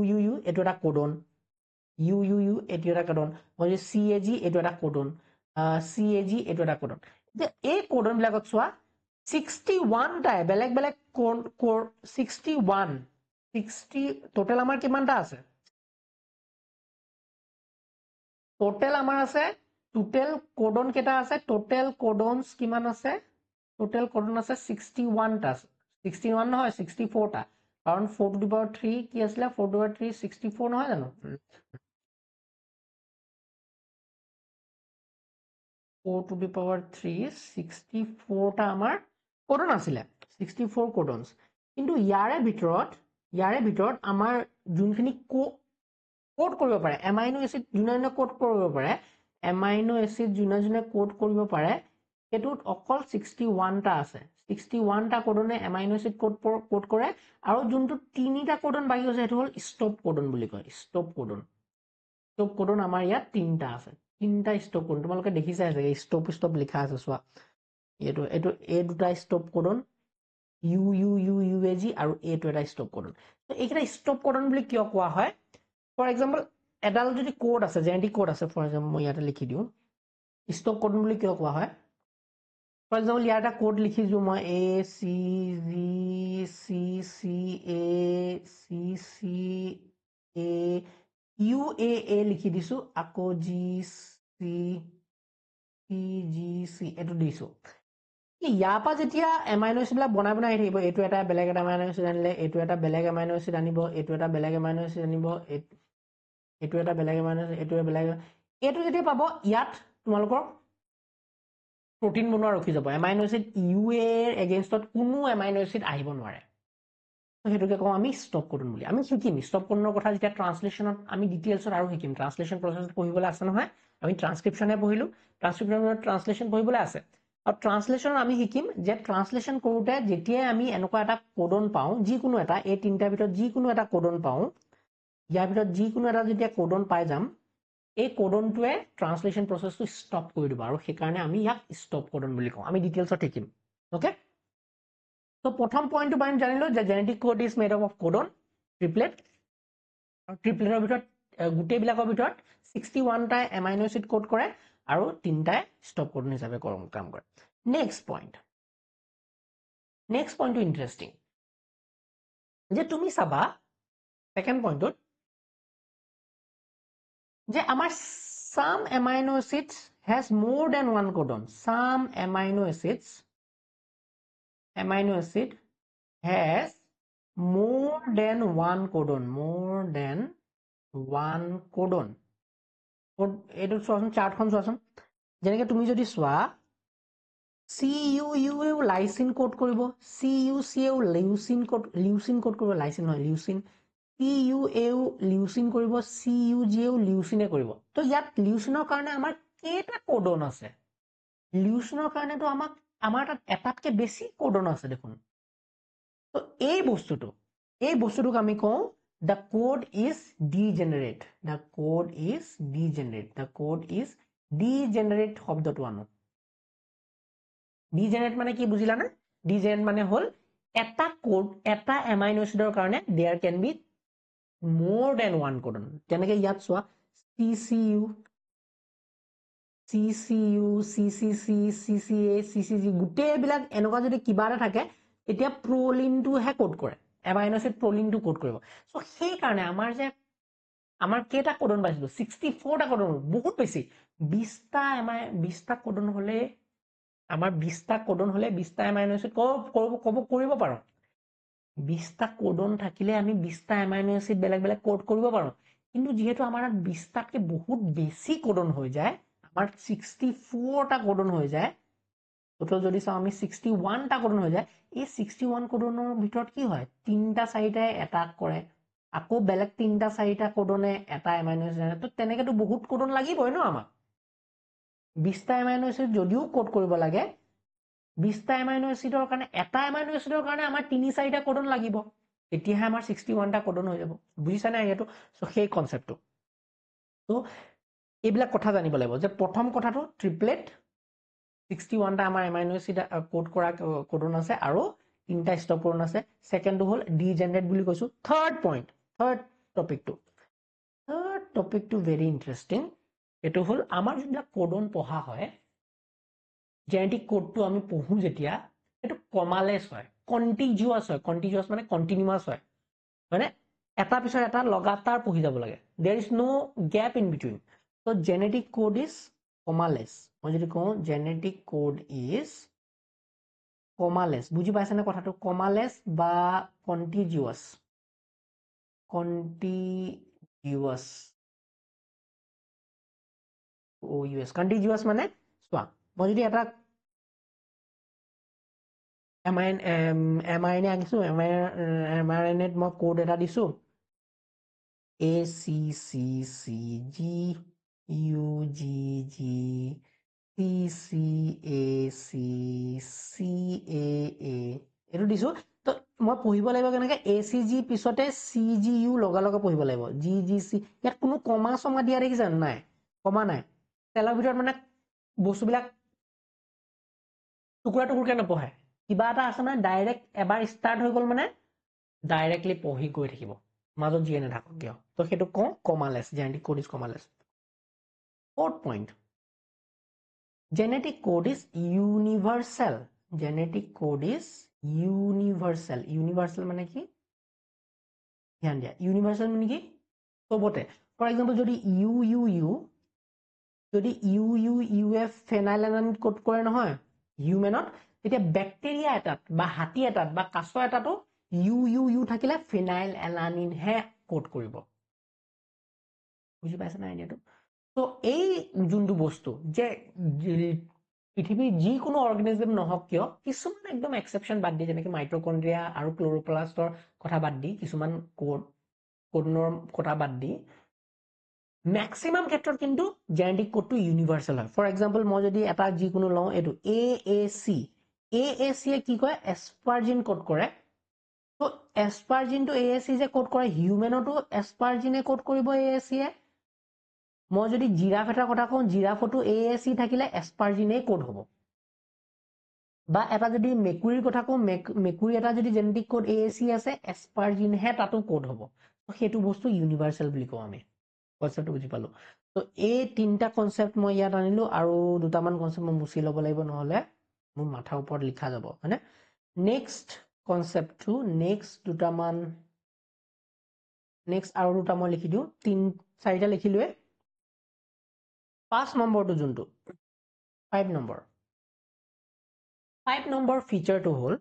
এটো এটা কোডন ইউ এটো এটা কোডন মই CAG এটো এটা কোডন CAG এটো এটা কোডন যে এই কোডন বিলাকত চোৱা 61 টাই বেলেগ 60 টোটাল আমাৰ কিমানটা আছে টোটাল আমাৰ আছে টোটাল কোডন কেটা আছে টোটাল কোডনস কিমান আছে টোটাল কোডন আছে 61 টা 61 নহয় 64 টা কাৰণ 4 টু দি পাৱাৰ 3 কি আছিল 4 টু দি পাৱাৰ 3 64 নহয় জানো 4 টু দি পাৱাৰ 3 64 টা আমাৰ কোডন আছিল 64 কোডনস কিন্তু ইয়াৰে ভিতৰত আমাৰ যোনখিনি কোড কৰিব পাৰে এমাইনো এসিড জুনাজনে কোড কৰিব পাৰে এমাইনো এসিড জুনাজনে কোড কৰিব পাৰে এটোত অকল 61 টা আছে 61 টা কোডনে এমাইনো এসিড কোড কৰে আৰু যোনটো তিনিটা কোডন বাকি আছে এটো হল স্টপ কোডন বুলি কয় স্টপ কোডন আমাৰ ইয়াত তিনটা আছে তিনটা স্টপ কোডন তোমালোকে দেখিছা আছে স্টপ লিখা আছে সোৱা এটো এই দুটা স্টপ কোডন UAG আৰু এটো এটা স্টপ কোডন তো এইটা স্টপ কোডন বুলি কিয় কোৱা হয় ফৰ এক্সাম্পল এডাল যদি কোড আছে জেনেটিক কোড আছে ফৰ এক্সাম্পল মই ইয়াতে লিখি দিও স্টপ কোডন বুলি কিয় কোৱা হয় ফৰ এক্সাম্পল ইয়াৰ এটা কোড লিখি দিও মই UAA লিখি দিছো আকৌ GC এটো দিছো ইয়াৰ পৰা যেতিয়া এমাইনো এসিড বিলাক বনাই থাকিব এটো এটা বেলেগ এটা এমাইনো এসিড আনিলে এটো এটা বেলেগ এমাইনো এসিড আনিব এটো এটা বেলেগ এমাইনো এসিড আনিব এটো এটা বেলেগ এমাইনো এটো বেলেগ এটো যেতিয়া পাব ইয়াত তোমালোকৰ প্ৰটিন বনোৱা ৰখি যাব এমাইনো এসিড UA এৰ এগেইনষ্টত কোনো এমাইনো এসিড আহিব নোৱাৰে তো হেতুকে কওঁ আমি ষ্টপ কোডন বুলি আমি শিকিম ষ্টপ কোডনৰ কথা যেতিয়া ট্ৰান্সলেচনত আমি ডিটেইলছত আৰু শিকিম ট্ৰান্সলেচন প্ৰসেছত পঢ়িবলৈ আছে নহয় আমি ট্ৰান্সক্ৰিপচনে পঢ়িলো ট্ৰান্সক্ৰিপচনত ট্ৰান্সলেচন পঢ়িবলৈ আছে আৰু ট্ৰান্সলেচনত আমি শিকিম যে ট্ৰান্সলেচন কৰোঁতে যেতিয়া আমি এনেকুৱা এটা কোডন পাওঁ যিকোনো এটা এই তিনিটাৰ ভিতৰত যিকোনো এটা কোডন পাওঁ ইয়াৰ ভিতৰত যিকোনো এটা যেতিয়া কোডন পাই যাম এই কোডনটোৱে ট্ৰান্সলেচন প্ৰসেসটো ষ্টপ কৰি দিব আৰু সেইকাৰণে আমি ইয়াক ষ্টপ কোডন বুলি কওঁ আমি ডিটেইলছত শিকিম ওকে তো প্ৰথম পইণ্টটো আমি জানিলো যে genetic code is made up of codon triplet আৰু ট্ৰিপলেটৰ ভিতৰত গোটেইবিলাকৰ ভিতৰত 61টা এমাইনো এচিড কোড কৰে আৰু 3টাই ষ্টপ কোডন হিচাপে কাম কৰে নেক্সট পইণ্টটো ইণ্টাৰেষ্টিং যে তুমি চাবা সেকেন্ড পইণ্টত যে আমাৰ some amino acids has more than one codon some amino acid has more than one codon এইটো চোৱাচোন চাৰ্টখন চোৱাচোন যেনেকৈ তুমি যদি চোৱা CUU লাইচিন কোড কৰিব CUCU লিউচিন কোড কৰিব লাইচিন নহয় লিউচিন CUAও লিউচিন কৰিব CUGও লিউচিনে কৰিব তো ইয়াত লিউচিনৰ কাৰণে আমাৰ কেইটা কোডন আছে লিউচিনৰ কাৰণেতো আমাৰ তাত এটাতকে বেছি কোডন আছে দেখোন তো এই বস্তুটোক আমি কওঁ the code is degenerate শব্দটো আনো degenerate মানে কি বুজিলা না degenerate মানে হল এটা কোড এটা এমাইনো এচিডৰ কাৰণে there can be more than one codon যেনেকৈ ইয়াত চোৱা CCU CCC CCA CCG গোটেইবিলাক এনেকুৱা যদি কিবা এটা থাকে এতিয়া প্ৰলিনটোহে কোড কৰে এমাইনো এচিড প্ৰলিনটো কোড কৰিব সো সেই কাৰণে আমাৰ কেইটা কোডন পাইছিলো 64টা কোডন বহুত বেছি 20টা কোডন হলে আমাৰ 20টা কোডন হলে 20টা এমাইনো এচিড কৰিব পাৰো 20টা কোডন থাকিলে আমি 20টা এমাইনো এচিড বেলেগ কোড কৰিব পাৰো কিন্তু যেহেতু আমাৰ 20টাতকৈ বহুত বেছি কোডন হৈ যায় আমাৰ 64টা কোডন হৈ যায় টোটাল যদি চাও আমি 61টা কোডন হৈ যায় এই 61 কোডনৰ ভিতৰত কি হয় 3টা 4টাই এটাক কৰে আকৌ বেলেগ 3টা 4টা কোডনে এটা এমাইনো এচিড তো তেনেকেতো বহুত কোডন লাগিবই ন আমাক 20টা এমাইনো এচিড যদিও কোড কৰিব লাগে 20টা এমাইনো এচিডৰ কাৰণে এটা এমাইনো এচিডৰ কাৰণে আমাৰ 3-4টা কোডন লাগিব তেতিয়াহে আমাৰ 61টা কোডন হৈ যাব বুজিছা নে এইটো সো সেই কনসেপ্টটো তো এইবিলাক কথা জানিব লাগিব যে প্ৰথম কথাটো ট্ৰিপলেট 61টা আমাৰ এমাইনো এচিড কোড কৰা কোডন আছে আৰু 3টা ষ্টপ কোডন আছে সেকেন্ডটো হল ডিজেনাৰেট বুলি কৈছো থাৰ্ড টপিকটো ভেৰি ইন্টাৰেষ্টিং এটো হল আমাৰ যিবিলাক কোডন পঢ়া হয় জেনেটিক কোডটো আমি পঢ়ো যেতিয়া এটো কমালেছ হয় কন্টিজিউয়াছ মানে কন্টিনিউয়াছ হয় মানে এটা পিছৰ এটা লগাতাৰ পঢ়ি যাব লাগে there is no gap in between so genetic code is commaless মই যদি কওঁ জেনেটিক কোড ইজ কমালেছ বুজি পাইছে না কথাটো কমালেছ বা কন্টিজিউয়াছ কন্টিজিউয়াছ মানে চোৱা মই যদি এটা এমআৰএনএ আনিছো এমআৰএনএত মই কোড এটা দিছো ACCCG UGG CCAC CAA এইটো দিছো তো মই পঢ়িব লাগিব কেনেকৈ ACG পিছতে CGU লগালগে পঢ়িব লাগিব GGC ইয়াত কোনো কমা সমা দিয়া দেখিছা নাই কমা নাই তেলৰ ভিতৰত মানে বস্তুবিলাক টুকুৰা নপঢ়ে কিবা এটা আছে মানে ডাইৰেক্ট এবাৰ ষ্টাৰ্ট হৈ গল মানে ডাইৰেক্টলি পঢ়ি গৈ থাকিব মাজত জিয়ে নাথাকক কিয় তো সেইটো কওঁ commaless genetic code is commaless fourth point genetic code is universal universal মানে কি ধ্যান দিয়া ইউনিভাৰ্চেল মানে কি চবতে ফৰ এক্সাম্পল যদি UUUF ফেনাইলানাইন কোড কৰে নহয় হিউমেনত তেতিয়া ব্যাকটেৰিয়া এটাত বা হাতী এটাত বা কাছ এটাতো UUU থাকিলে ফিনাইল এলানিন হে কোড কৰিব বুজি পাইছে না আইডিয়াটো তো এই যোনটো বস্তু যে পৃথিৱীৰ যিকোনো অৰ্গেনিজম নহওক কিয় কিছুমান একদম এক্সেপশ্যন বাদ দি যেনেকৈ মাইট্ৰকন্ড্ৰিয়া আৰু ক্লৰোপ্লাষ্টৰ কথা বাদ দি কিছুমান কোডনৰ কথা বাদ দি মেক্সিমাম ক্ষেত্ৰত কিন্তু জেনেটিক কোডটো ইউনিভাৰ্চেল হয় ফৰ এক্সাম্পল মই যদি এটা যিকোনো লওঁ এইটো AAC এ কি কয় এস্পাৰজিন কোড কৰে তো এস্পাৰজিনটো AAC যে কোড কৰে হিউমেনতো এস্পাৰজিনে কোড কৰিব AAC এ মই যদি জিৰাফ এটাৰ কথা কওঁ জিৰাফতো AAC থাকিলে এস্পাৰজিনে কোড হ'ব বা এটা যদি মেকুৰীৰ কথা কওঁ মেকুৰী এটা যদি জেনেটিক কোড AAC আছে এস্পাৰজিনহে তাতো কোড হ'ব সেইটো বস্তু ইউনিভাৰ্চেল বুলি কওঁ আমি কনসেপ্টটো বুজি পালো তো এই তিনটা কনসেপ্ট মই ইয়াত আনিলো আৰু দুটামান কনসেপ্ট মই মুছি ল'ব লাগিব নহলে মোৰ মাথাৰ ওপৰত লিখা যাব মানে নেক্সট কনসেপ্টটো নেক্সট আৰু দুটা মই লিখি দিওঁ চাৰিটা লিখিলোৱে 5 নম্বৰটো যোনটো 5 নম্বৰ ফিচাৰটো হ'ল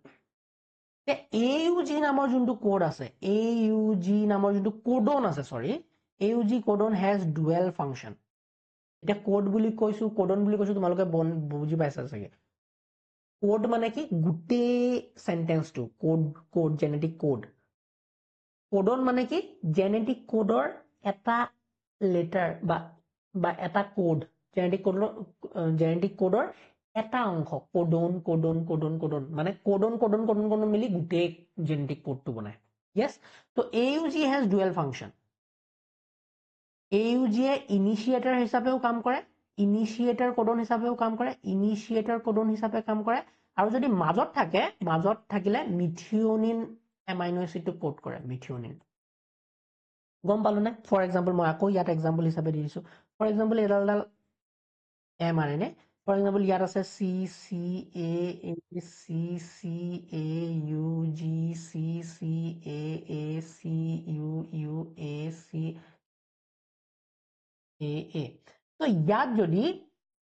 যে AUG নামৰ যোনটো কোড আছে AUG নামৰ যোনটো কোডন আছে সৰি AUG codon has dual function এটা কোড বুলি কৈছো কোডন বুলি কৈছো তোমালোকে বুজি পাইছা চাগে কোড মানে কি গোটেই সেন্টেন্সটো কোড জেনেটিক কোড কোডন মানে কি জেনেটিক কোডৰ এটা লেটাৰ বা এটা কোড জেনেটিক কোডৰ এটা অংশ কোডন মানে কোডন মিলি গোটেই জেনেটিক কোডটো বনায় yes তো AUG has dual function AUG এ ইনিশিয়েটৰ হিচাপেও কাম কৰে ইনিশিয়েটৰ কোডন হিচাপেও কাম কৰে ইনিশিয়েটৰ কোডন হিচাপে কাম কৰে আৰু যদি মাজত থাকিলে মিথিওনিন এমাইনো এসিডটো কোড কৰে মিথিওনিন গম পালো না ফৰ এক্সাম্পল মই আকৌ ইয়াত এক্সাম্পল হিচাপে দি দিছো ফৰ এক্সাম্পল এডাল mRNA ফৰ এক্সাম্পল ইয়াত আছে CCAACCAACUUACAA তো ইয়াত যদি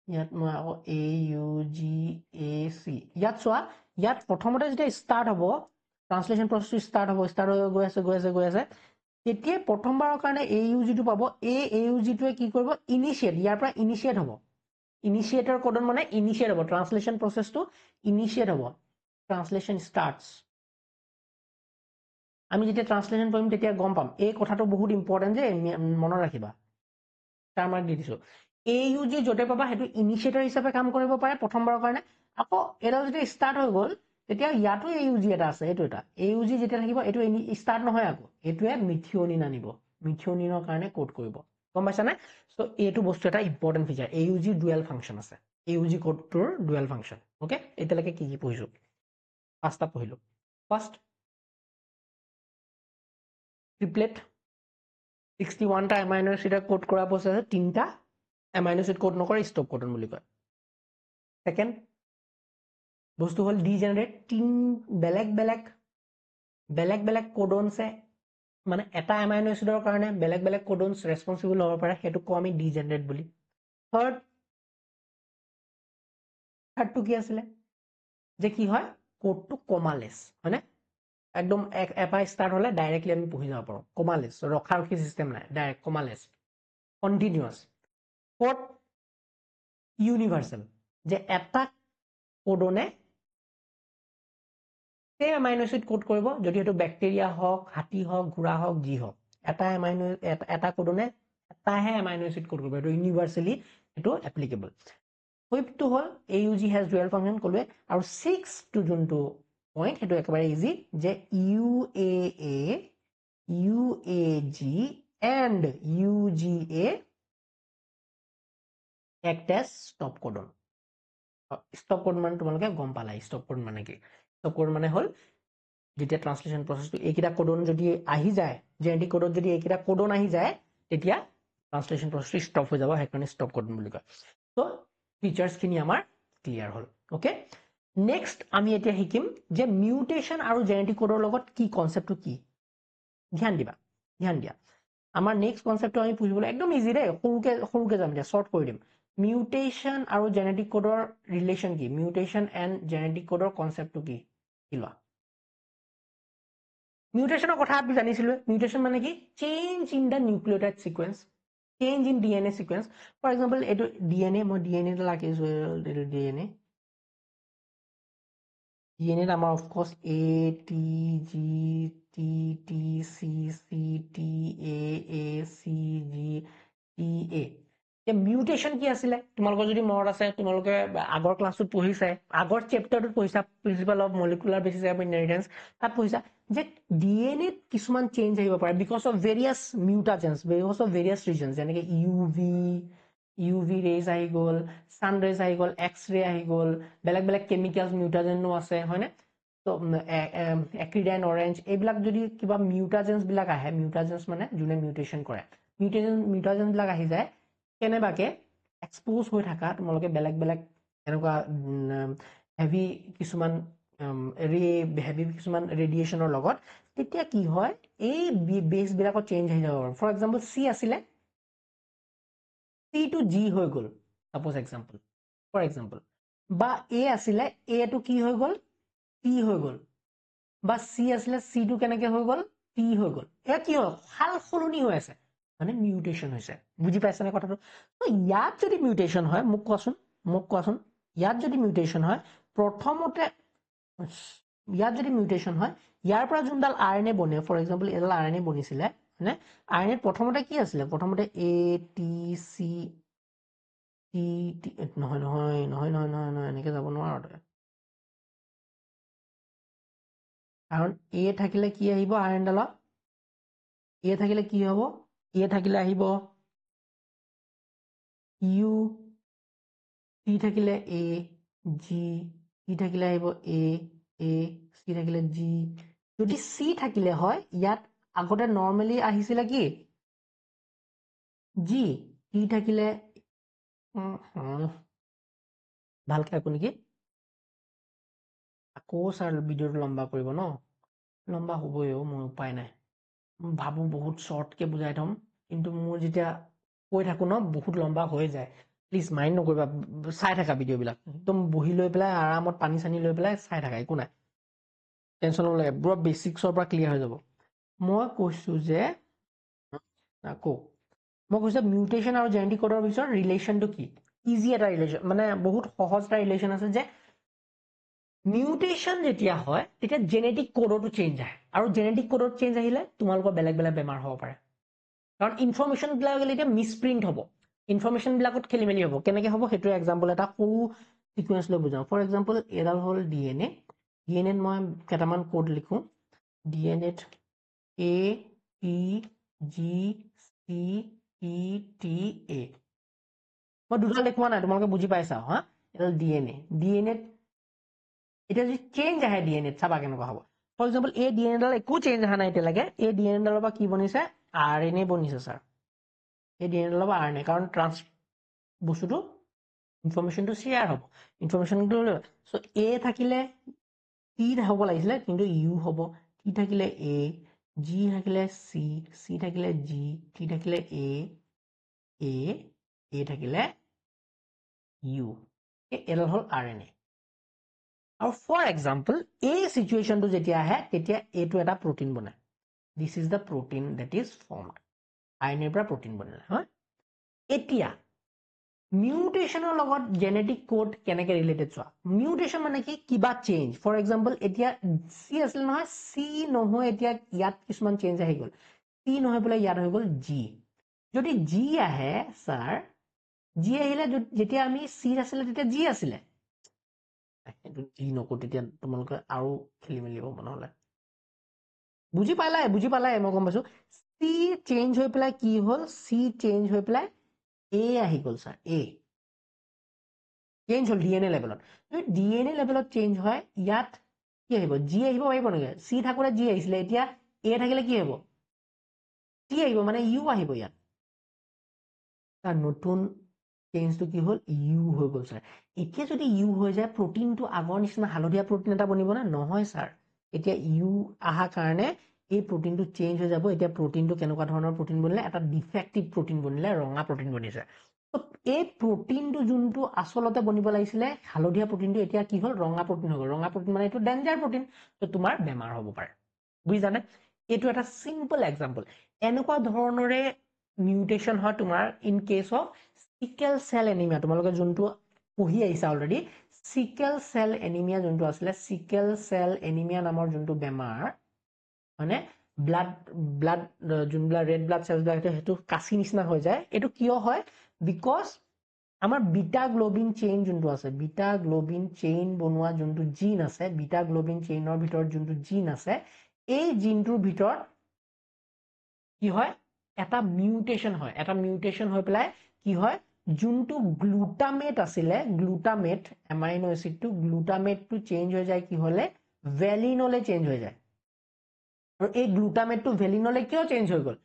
ইয়াত মই আকৌ AUGAC ইয়াত চোৱা ইয়াত প্ৰথমতে যেতিয়া ষ্টাৰ্ট হ'ব ট্ৰান্সলেশন প্ৰসেসটো ষ্টাৰ্ট হৈ গৈ আছে তেতিয়া প্ৰথমবাৰৰ কাৰণে AUG টো পাব AUG টোৱে কি কৰিব ইনিশিয়েট ইয়াৰ পৰা ইনিশিয়েট হ'ব ইনিশিয়েটৰ কোডন মানে ইনিশিয়েট হ'ব ট্ৰান্সলেশন প্ৰসেসটো ইনিশিয়েট হ'ব ট্ৰান্সলেশন স্টাৰ্টস আমি যেতিয়া ট্ৰান্সলেশন কৰিম তেতিয়া গম পাম এই কথাটো বহুত ইম্পৰ্টেন্ট যে মনত ৰাখিবা তাৰ মাৰ্ক দি দিছো AUG যতে পাবা হেতু ইনিশিয়েটৰ হিচাপে কাম কৰিব পাৰে প্ৰথমবাৰৰ কাৰণে আকৌ এডাল যদি ষ্টাৰ্ট হৈ গ'ল তেতিয়া ইয়াতো AUG এটা আছে এইটো এটা AUG যেতিয়া থাকিব এইটো ষ্টাৰ্ট নহয় আকৌ এইটোৱে মিথিওনিন আনিব মিথিওনিনৰ কাৰণে কোড কৰিব গম পাইছা নে সো এইটো বস্তু এটা important feature AUG dual function আছে AUG কোডটোৰ ডুৱেল ফাংচন ওকে এতিয়ালৈকে কি পঢ়িছো পাঁচটা পঢ়িলো ফাৰ্স্ট ট্ৰিপলেট 61 টা এমাইনো এসিড কোড কৰা প্ৰসেস তিনটা এমাইনো এসিড কোড নকৰে ষ্টপ কোডন বুলি কয় সেকেন্ড বস্তু হল ডিজেনাৰেট তিন বেলেগ কোডনছে মানে এটা এমাইনো এসিডৰ কাৰণে বেলেগ কোডনছ ৰেসপন্সিবল হ'ব পাৰে হেতু কো আমি ডিজেনাৰেট বুলি থাৰ্ডটো কি আছিল যে কি হয় কোডটো কমালেস মানে একদম এপা স্টার্ট হলে ডাইরেক্টলি আমি পঢ়ি যাব পাৰো কমালেস ৰখাৰখি সিস্টেম নাই ডাইৰেক্ট কমালেস কন্টিনিউয়াস ফোৰ্থ ইউনিভাৰ্সাল যে এটা কোডনে সেই এমাইনো এসিড কোড কৰিব যদি এটো ব্যাকটেৰিয়া হওক হাতী হওক ঘোঁৰা হওক জি হওক এটা কোডনে এটাহে এমাইনো এসিড কোড কৰিব এটো ইউনিভাৰ্সালি এটো এপ্লিকেবল ফিফথটো হল AUG has dual function কলৱে আৰু 6 টো যোনটো পইণ্ট হেতু একেবাৰে ইজি যে UAA UAG and UGA act as stop codon stop codon মানে তোমালোকে গম পালা stop codon মানে কি stop codon মানে হল যেতিয়া ট্ৰান্সলেশন প্ৰসেসটো এইকিটা কোডন যদি আহি যায় জেনেটিক কোডত যদি এইকিটা কোডন আহি যায় তেতিয়া ট্ৰান্সলেশন প্ৰসেসটো ষ্টপ হৈ যাব হেকনে stop codon বুলি কয় সো ফিচাৰ্স খিনি আমাৰ ক্লিয়াৰ হল ওকে নেক্সট আমি এতিয়া শিকিম যে মিউটেশন আৰু জেনেটিক কোডৰ লগত কি কনসেপ্টটো কি ধ্যান দিয়া আমাৰ নেক্সট কনসেপ্টটো আমি বুজিবলৈ একদম ইজি ৰে সৰুকে যাম দিয়া শৰ্ট কৰি দিম মিউটেশন আৰু জেনেটিক কোডৰ ৰিলেশন কি মিউটেশন এন্ড জেনেটিক কোডৰ কনসেপ্টটো কি লোৱা মিউটেশনৰ কথা আমি জানিছিলো মিউটেশন মানে কি change in the nucleotide sequence change in DNA sequence for example এটো DNA মই DNA টো লাকিছো এটো DNA DNA আমাৰ of course A T G T T C C T A A C G T A এতিয়া mutation কি আছিলে তোমালোকৰ যদি মনত আছে তোমালোকে আগৰ ক্লাছত পঢ়িছা আগৰ চেপ্টাৰটোত পঢ়িছা principal of molecular basis of inheritance তাত পঢ়িছা যে DNA কিছুমান চেঞ্জ আহিব পাৰে because of various mutagens because of various reasons যেনেকৈ UV ৰেজ আহি গ'ল সান ৰেজ আহি গ'ল এক্স ৰে আহি গ'ল বেলেগ বেলেগ কেমিকেলছ মিউটাজেনো আছে হয়নে তো এক্ৰিডাইন অৰেঞ্জ এইবিলাক যদি কিবা মিউটাজেন্স বিলাক আহে মিউটাজেন্স মানে যোনে মিউটেশন কৰে মিউটাজেন্স বিলাক আহি যায় কেনেবাকে এক্সপোজ হৈ থকা তোমালোকে বেলেগ বেলেগ এনেকুৱা হেভি কিছুমান হেভি কিছুমান ৰেডিয়েশ্যনৰ লগত তেতিয়া কি হয় এই বেছ বিলাকত চেঞ্জ হৈ যাব ফৰ এক্সাম্পল চি আছিলে C to G হৈ গ'ল সাপোজ এক্সাম্পল ফৰ এক্সাম্পল বা A আছিলে A টো কি হৈ গ'ল T হৈ গ'ল বা C আছিলে C টো কেনেকে হৈ গ'ল T হৈ গ'ল এয়া কি হ'ল সাল সলনি হৈ আছে মানে মিউটেশন হৈছে বুজি পাইছানে কথাটো তো ইয়াত যদি মিউটেশন হয় মোক কোৱাচোন ইয়াত যদি মিউটেশন হয় প্ৰথমতে ইয়াত যদি মিউটেশন হয় ইয়াৰ পৰা যোনডাল RNA বনে ফৰ এক্সাম্পল এডাল RNA বনিছিলে মানে RNA প্ৰথমতে কি আছিলে প্ৰথমতে A T C T T নহয় এনেকে যাব নোৱাৰো তই কাৰণ A থাকিলে কি আহিব RNA ডালত A থাকিলে কি হ'ব A থাকিলে আহিব U T থাকিলে A G T থাকিলে আহিব A C থাকিলে G যদি C থাকিলে হয় ইয়াত আগতে নৰ্মালি আহিছিলে কি G T থাকিলে ভালকে আকো নেকি আকৌ ছাৰ ভিডিঅ'টো লম্বা কৰিব ন লম্বা হ'বই মই উপায় নাই ভাবো বহুত শৰ্টকে বুজাই থম কিন্তু মোৰ যেতিয়া কৈ থাকো ন বহুত লম্বা হৈ যায় প্লিজ মাইণ্ড নকৰিবা চাই থাকা ভিডিঅ'বিলাক একদম বহি লৈ পেলাই আৰামত পানী চানী লৈ পেলাই চাই থাকা একো নাই টেনশ্যন নলয় পুৰা বেচিক্সৰ পৰা ক্লিয়াৰ হৈ যাব মই কৈছো যে আকৌ মই কৈছো মিউটেশন আৰু জেনেটিক কোডৰ ভিতৰত ৰিলেশ্যনটো কি ইজি এটা ৰিলেশ্যন মানে বহুত সহজ এটা ৰিলেশ্যন আছে যে মিউটেশন যেতিয়া হয় তেতিয়া জেনেটিক কোডতো চেঞ্জ আহে আৰু জেনেটিক কোডত চেঞ্জ আহিলে তোমালোকৰ বেলেগ বেলেগ বেমাৰ হ'ব পাৰে কাৰণ ইনফৰমেশ্যন বিলাক এতিয়া মিছপ্ৰিণ্ট হ'ব ইনফৰমেশ্যন বিলাকত খেলি মেলি হ'ব কেনেকে হ'ব সেইটো এক্সাম্পল এটা সৰু সিকুৱেন্স লৈ বুজাওঁ ফৰ এক্সাম্পল এডাল হ'ল DNA DNAত মই কেইটামান কোড লিখো DNAত A T G C E T A মই দুটা লিখোৱা নাই তোমালোকে বুজি পাইছা হা এডাল DNAত এতিয়া যদি চেঞ্জ আহে DNAত চাবা কেনেকুৱা হ'ব ফৰ এক্সাম্পল এই DNA ডাল একো চেঞ্জ অহা নাই এতিয়ালৈকে এই DNA ডালৰ পৰা কি বনিছে RNA বনিছে ছাৰ এই DNA ডালৰ পৰা RNA কাৰণ বস্তুটো ইনফৰমেশ্যনটো শ্বেয়াৰ হ'ব ইনফৰমেশ্যনটো চ' A থাকিলে T হ'ব লাগিছিলে কিন্তু U হ'ব T থাকিলে A G থাকিলে C থাকিলে G T থাকিলে A থাকিলে U এডাল হ'ল RNA আৰু ফৰ এক্সাম্পল এই চিটুৱেশ্যনটো যেতিয়া আহে তেতিয়া এইটো এটা প্ৰটিন বনায় this is the protein that is formed RNAৰ পৰা প্ৰটিন বনিলে হয় এতিয়া মিউটেশনৰ লগত জেনেটিক কোড কেনেকে ৰিলেটেড চোৱা মিউটেশন মানে কি কিবা চেঞ্জ ফৰ এক্সাম্পল এতিয়া C আছিল নহয় C নহয় এতিয়া ইয়াত কিছুমান চেঞ্জ আহি গ'ল C নহয় বোলে ইয়াত হৈ গ'ল G যদি G আহে ছাৰ G আহিলে যেতিয়া আমি C আছিলে তেতিয়া G আছিলে G নকো তেতিয়া তোমালোকে আৰু খেলি মেলি হ'ব নহ'লে বুজি পালাই মই গম পাইছো C চেঞ্জ হৈ পেলাই কি হ'ল C চেঞ্জ হৈ পেলাই A আহি গ'ল ছাৰ A চেঞ্জ হ'ল DNA লেভেলত যদি DNA লেভেলত চেঞ্জ হয় ইয়াত কি আহিব G আহিব পাৰিব নেকি C থাকোতে G আহিছিলে এতিয়া A থাকিলে কি হ'ব T আহিব মানে U আহিব ইয়াত তাৰ নতুন চেঞ্জটো কি হ'ল U হৈ গ'ল ছাৰ এতিয়া যদি U হৈ যায় প্ৰটিনটো আগৰ নিচিনা হালধীয়া প্ৰটিন এটা বনিব না নহয় ছাৰ এতিয়া U অহাৰ কাৰণে এই প্ৰটিনটো চেঞ্জ হৈ যাব এতিয়া প্ৰটিনটো কেনেকুৱা ধৰণৰ প্ৰটিন বনিলে এটা ডিফেক্টিভ প্ৰটিন বনিলে ৰঙা প্ৰটিন বনিছে এই প্ৰটিনটো যোনটো আচলতে বনিব লাগিছিলে হালধীয়া প্ৰটিনটো এতিয়া কি হ'ল ৰঙা প্ৰটিন হৈ গ'ল ৰঙা প্ৰটিন মানে এইটো ডেঞ্জাৰ প্ৰটিন তো তোমাৰ বেমাৰ হ'ব পাৰে বুজিছানে এইটো এটা চিম্পল এক্সাম্পল এনেকুৱা ধৰণৰে মিউটেশন হয় তোমাৰ in case of sickle cell anaemia তোমালোকে যোনটো পঢ়ি আহিছা অলৰেডি সিকেল সেল এনিমিয়া যোনটো আছিলে সিকেল সেল এনিমিয়া নামৰ যোনটো বেমাৰ মানে ব্লাড যোনবিলাক ৰেড ব্লাড সেলছবিলাক সেইটো কাচি নিচিনা হৈ যায় এইটো কিয় হয় বিকজ আমাৰ বিটা গ্লোবিন চেইন যোনটো আছে বিটা গ্লোবিন চেইন বনোৱা যোনটো জিন আছে বিটা গ্লোবিন চেইনৰ ভিতৰত যোনটো জিন আছে এই জিনটোৰ ভিতৰত কি হয় এটা মিউটেশন হৈ পেলাই কি হয় যোনটো গ্লুটামেট আছিলে গ্লুটামেট এমাইনো এসিডটো গ্লুটামেটটো চেঞ্জ হৈ যায় কি হলে ভেলিনলে চেঞ্জ হৈ যায় আৰু এই গ্লুটামেটটো ভেলিনলে কিয় চেঞ্জ হৈ গল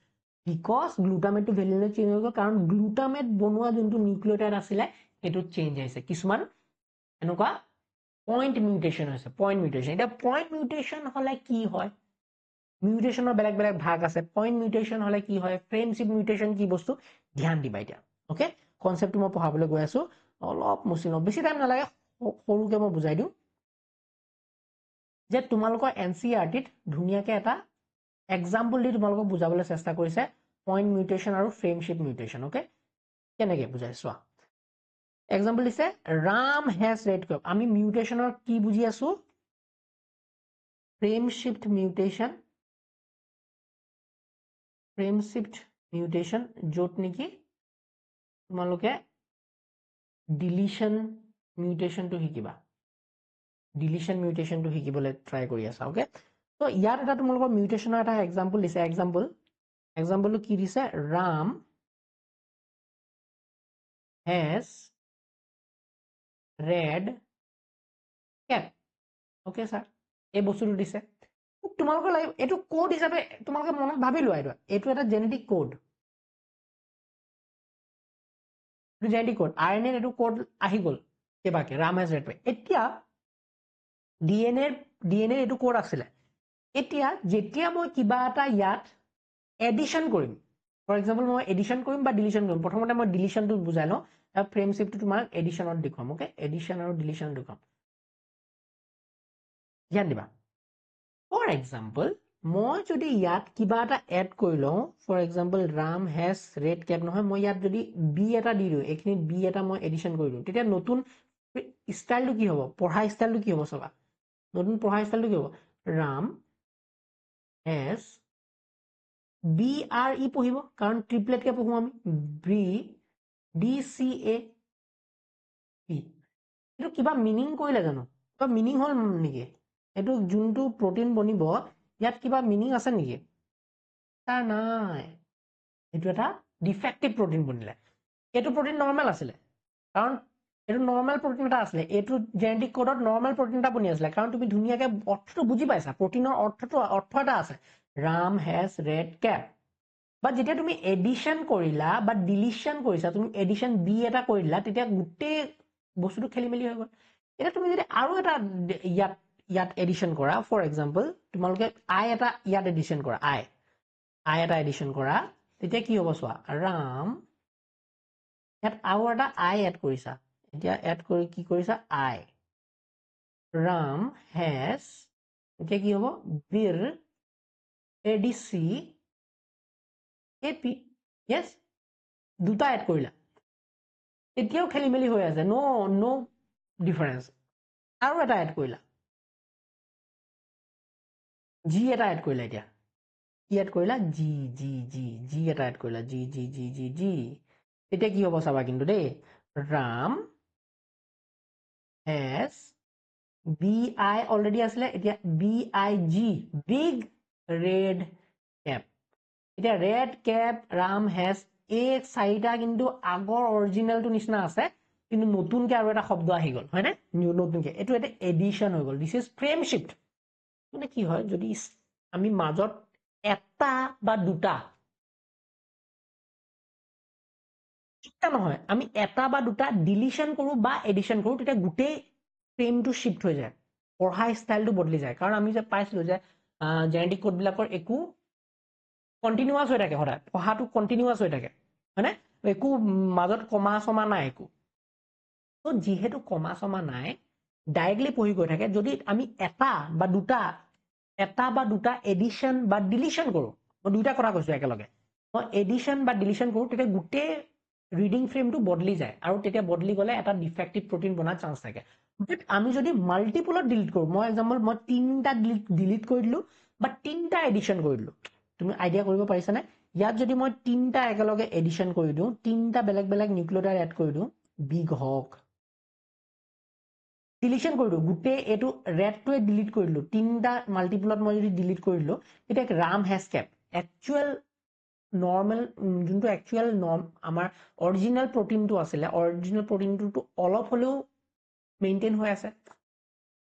বিকজ গ্লুটামেটটো ভেলিনলে চেঞ্জ হৈ গল কাৰণ গ্লুটামেট বনোৱা যোনটো নিউক্লিওটাইড আছিলে সেইটো চেঞ্জ হৈছে কিছুমান এনেকুৱা পইণ্ট মিউটেশন হৈছে পইণ্ট মিউটেশন এটা পইণ্ট মিউটেশন হলে কি হয় মিউটেশনৰ বেলেগ বেলেগ ভাগ আছে পইণ্ট মিউটেশন হলে কি হয় ফ্ৰেমশ্বিপ মিউটেশন কি বস্তু ধ্যান দিবা এতিয়া ওকে কনসেপ্টটো মই পঢ়াবলৈ গৈ আছো অলপ মুচিন বেছি টাইম নালাগে সৰুকে মই বুজাই দিওঁ যে তোমালোকৰ এনচিইআৰটিত ধুনীয়াকে এটা এক্সাম্পল দি তোমালোকক বুজাবলৈ চেষ্টা কৰিছে পইণ্ট মিউটেশন আৰু ফ্ৰেমশ্বিপ মিউটেশন ওকে কেনেকে বুজাই চোৱা এক্সাম্পল দিছে ৰাম হেজ ৰেড কেপ আমি মিউটেশনৰ কি বুজি আছো ফ্ৰেমশ্বিপ মিউটেশন য'ত নেকি তোমালোকে ডিলিশন মিউটেশনটো শিকিবা ডিলিশন মিউটেশনটো শিকিবলৈ ট্ৰাই কৰি আছা ওকে তো ইয়াত এটা তোমালোকৰ মিউটেশনৰ এটা এক্সাম্পল দিছে এক্সাম্পলটো কি দিছে Ram has red cap okay sir এই বস্তুটো দিছে তোমালোকৰ লাগিব এইটো কোড হিচাপে তোমালোকে মনত ভাবি লোৱা এইটো এটা genetic code genetic code RNA এইটো কোড আহি গল কেবাকে ৰাম হেজ ৰেড কেপ এতিয়া ডিএনএ এইটো কোড আছিলে এতিয়া যেতিয়া মই কিবা এটা ইয়াত এডিশন কৰিম ফৰ এক্সাম্পল মই এডিশন কৰিম বা ডিলিশন কৰিম প্ৰথমতে মই ডিলিশনটো বুজাই লওঁ তাৰ ফ্ৰেমশ্বিপটো তোমাক এডিশনত দেখুৱাম ওকে এডিশন আৰু ডিলিশন দেখুৱাম ধ্যান দিবা ফৰ এক্সাম্পল মই যদি ইয়াত কিবা এটা এড কৰি লওঁ for example Ram has red cap নহয় মই ইয়াত যদি বি এটা দি দিওঁ এইখিনিত বি এটা মই এডিশন কৰি দিওঁ তেতিয়া নতুন ষ্টাইলটো কি হ'ব পঢ়া ষ্টাইলটো কি হ'ব চাবা নতুন পঢ়া ষ্টাইলটো কি হ'ব Ram has B R E পঢ়িব কাৰণ ট্ৰিপলেটকে পঢ়ো আমি B D C A P এইটো কিবা মিনিং কৰিলে জানো কিবা মিনিং হ'ল নেকি এইটো যোনটো প্ৰটিন বনিব ইয়াত কিবা মিনিং আছে নেকি তাৰ নাই এইটো এটা ডিফেক্টিভ প্ৰটিন বনিলে এইটো প্ৰটিন নৰ্মেল আছিলে কাৰণ এইটো নৰ্মেল প্ৰটিন এটা আছিলে এইটো জেনেটিক কোডত নৰ্মেল প্ৰটিন এটা বনি আছিলে কাৰণ তুমি ধুনীয়াকে অৰ্থটো বুজি পাইছা প্ৰটিনৰ অৰ্থ এটা আছে ৰাম হেজ ৰেড কেপ বা যেতিয়া তুমি এডিশন কৰিলা বা ডিলিশন কৰিছা তুমি এডিশন বি এটা কৰিলা তেতিয়া গোটেই বস্তুটো খেলি মেলি হৈ গ'ল এতিয়া তুমি যদি আৰু এটা ইয়াত এডিশন কৰা ফৰ এক্সাম্পল তোমালোকে আই এটা ইয়াত এডিশন কৰা আই এটা এডিশন কৰা তেতিয়া কি হ'ব চোৱা ৰাম ইয়াত আৰু এটা আই এড কৰিছা এতিয়া এড কৰি কি কৰিছা আই ৰাম হেজ এতিয়া কি হ'ব বীৰ এডিচি এপি ইয়েছ দুটা এড কৰিলা এতিয়াও খেলি মেলি হৈ আছে নো ডিফাৰেন্স আৰু এটা এড কৰিলা জি এটা এড কৰিলা এতিয়া কি এড কৰিলা জি জি জি জি এটা এড কৰিলা G G G G G এতিয়া কি হ'ব চাবা কিন্তু দেই Ram has B I already আছিলে এতিয়া B I G big red cap এতিয়া ৰেড কেপ ৰাম হেজ এই চাৰিটা কিন্তু আগৰ অৰিজিনেলটো নিচিনা আছে কিন্তু নতুনকে আৰু এটা শব্দ আহি গ'ল হয়নে নতুনকে এইটো এটা এডিশন হৈ গ'ল দিছ ইজ ফ্ৰেমশ্বিপ মানে কি হয় যদি আমি মাজত এটা বা দুটা নহয় আমি এটা বা দুটা ডিলিশন কৰো বা এডিশন কৰো তেতিয়া গোটেই ফ্ৰেমটো শিফ্ট হৈ যায় পঢ়া ষ্টাইলটো বদলি যায় কাৰণ আমি যে পাইছিলো যে জেনেটিক কোডবিলাকৰ একো কণ্টিনিউৱাছ হৈ থাকে সদায় পঢ়াটো কণ্টিনিউৱাছ হৈ থাকে হয়নে একো মাজত কমা চমা নাই একো তো যিহেতু কমা চমা নাই ডাইৰেক্টলি পঢ়ি গৈ থাকে যদি আমি এটা বা দুটা এডিশন বা ডিলিশন কৰো মই দুইটা কথা কৈছো একেলগে মই এডিশন বা ডিলিশন কৰো তেতিয়া গোটেই ৰিডিং ফ্ৰেমটো বদলি যায় আৰু তেতিয়া বদলি গ'লে এটা ডিফেক্টিভ প্ৰটিন বনাৰ চান্স থাকে বাট আমি যদি মাল্টিপলত ডিলিট কৰোঁ মই এক্সাম্পল মই 3টা ডিলিট কৰি দিলোঁ বা 3টা এডিশ্যন কৰি দিলোঁ তুমি আইডিয়া কৰিব পাৰিছানে ইয়াত যদি মই 3টা একেলগে এডিশ্যন কৰি দিওঁ 3টা বেলেগ বেলেগ নিউক্লিঅটাইড এড কৰি দিওঁ বিগ হক ডিলিশ্যন কৰি দিওঁ গোটেই এইটো ৰেডটোৱে ডিলিট কৰি দিলোঁ 3টা মাল্টিপলত মই যদি ডিলিট কৰি দিলোঁ তেতিয়া Ram has kept actual normal যোনটো একচুৱেল আমাৰ অৰিজিনেল প্ৰটিনটো আছিলে অৰিজিনেল প্ৰটিনটো অলপ হ'লেও মেইনটেইন হৈ আছে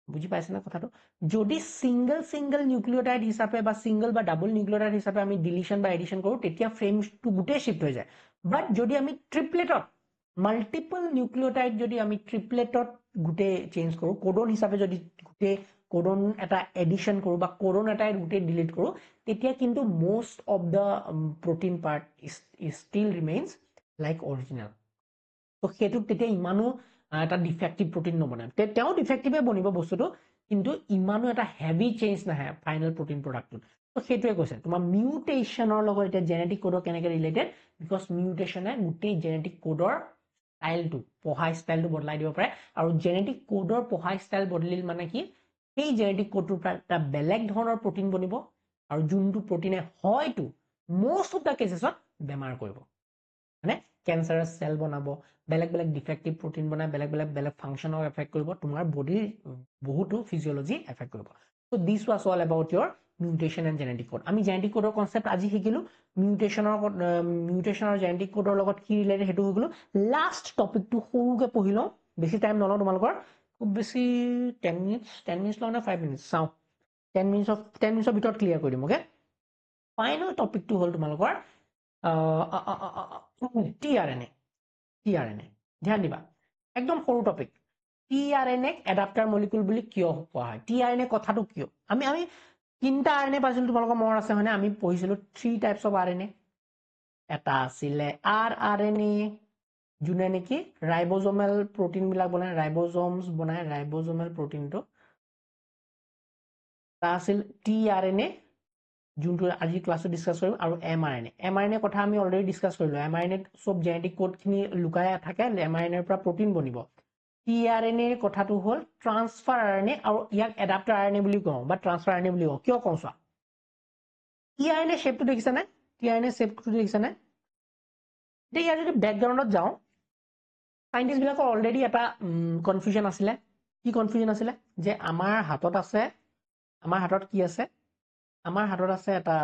বুজি পাইছে না কথাটো যদি সিঙ্গল নিউক্লিঅটাইড হিচাপে বা সিঙ্গল বা ডাবল নিউক্লিঅটাইড হিচাপে আমি ডিলিশ্যন বা এডিশ্যন কৰোঁ তেতিয়া ফ্ৰেমটো গোটেই শিফ্ট হৈ যায় বাট যদি আমি ট্ৰিপলেটত মাল্টিপল নিউক্লিঅটাইড যদি আমি ট্ৰিপলেটত গোটেই চেঞ্জ কৰোঁ কোডন হিচাপে যদি গোটেই কোডন এটা এডিশ্যন কৰোঁ বা কোডন এটাই গোটেই ডিলিট কৰোঁ তেতিয়া কিন্তু most of the protein part is still remains like original তো সেইটোত তেতিয়া ইমানো এটা ডিফেক্টিভ প্ৰটিন নবনায় তেওঁ ডিফেক্টিভে বনিব বস্তুটো কিন্তু ইমানো এটা হেভি চেঞ্জ নাহে ফাইনেল প্ৰটিন প্ৰডাক্টটোত তো সেইটোৱে কৈছে তোমাৰ মিউটেশ্যনৰ লগত এতিয়া জেনেটিক কোডৰ কেনেকৈ ৰিলেটেড বিকজ মিউটেশ্যনে গোটেই জেনেটিক কোডৰ ষ্টাইলটো পঢ়া ষ্টাইলটো বদলাই দিব পাৰে আৰু জেনেটিক কোডৰ পঢ়া ষ্টাইল বদলিল মানে কি সেই জেনেটিক কোডটোৰ পৰা এটা বেলেগ ধৰণৰ প্ৰটিন বনিব আৰু যোনটো প্ৰটিনে হয়তো most of the কেছেছত বেমাৰ কৰিব মানে কেঞ্চাৰাছ চেল বনাব বেলেগ বেলেগ ডিফেক্টিভ প্ৰটিন বনাই বেলেগ বেলেগ ফাংচনক এফেক্ট কৰিব তোমাৰ বডিৰ বহুতো ফিজিঅলজি এফেক্ট কৰিব so this was all about your mutation and genetic code আমি genetic code কনসেপ্ট আজি শিকিলো মিউটেশনৰ genetic code লগত কি ৰিলেটেড হেতু হৈ গলো লাষ্ট টপিকটো সৰুকে পঢ়িলো বেছি টাইম নলও তোমালোকৰ খুব বেছি 10 মিনিটছ লও না 5 মিনিটছ চাও 10 মিনিটছৰ ভিতৰত ক্লিয়াৰ কৰি দিম ওকে ফাইনেল টপিকটো হ'ল তোমালোকৰ tRNA ধ্যান দিবা একদম সৰু টপিক tRNA এডাপ্টাৰ মলিকিউল বুলি কিয় কোৱা হয় tRNA কথাটো কিয় আমি তিনটা RNA পাইছিলো তোমালোকৰ মনত আছে হয়নে আমি পঢ়িছিলো 3 টাইপস অফ RNA এটা আছিলে rRNA যোনে নেকি ৰাইবোজোমেল প্ৰটিন বিলাক বনায় ৰাইবোজোমছ বনায় ৰাইবোজোমেল প্ৰটিনটো তা আছিল tRNA যোনটো আজি ক্লাছত ডিসকাস কৰিম আৰু mRNA কথা আমি অলৰেডি ডিসকাস কৰিলো mRNA সব জেনেটিক কোড খিনি লুকাই থাকে mRNA ৰ পৰা প্ৰটিন বনিব tRNA কথাটো হ'ল ট্ৰান্সফাৰ RNA আৰু ইয়াক এডাপ্টাৰ RNA বুলি কওঁ বা ট্ৰান্সফাৰ RNA বুলি কওঁ কিয় কওঁ চোৱা tRNA শেপটো দেখিছা নে tRNA শেপটো দেখিছা নে এতিয়া ইয়াৰ যদি ব্যাকগ্ৰাউণ্ডত যাওঁ সাইন্টিস্ট বিলাকৰ অলৰেডি এটা কনফিউজন আছিলে কি কনফিউজন আছিলে যে আমাৰ হাতত আছে আমাৰ হাতত কি আছে আমাৰ হাতত আছে এটা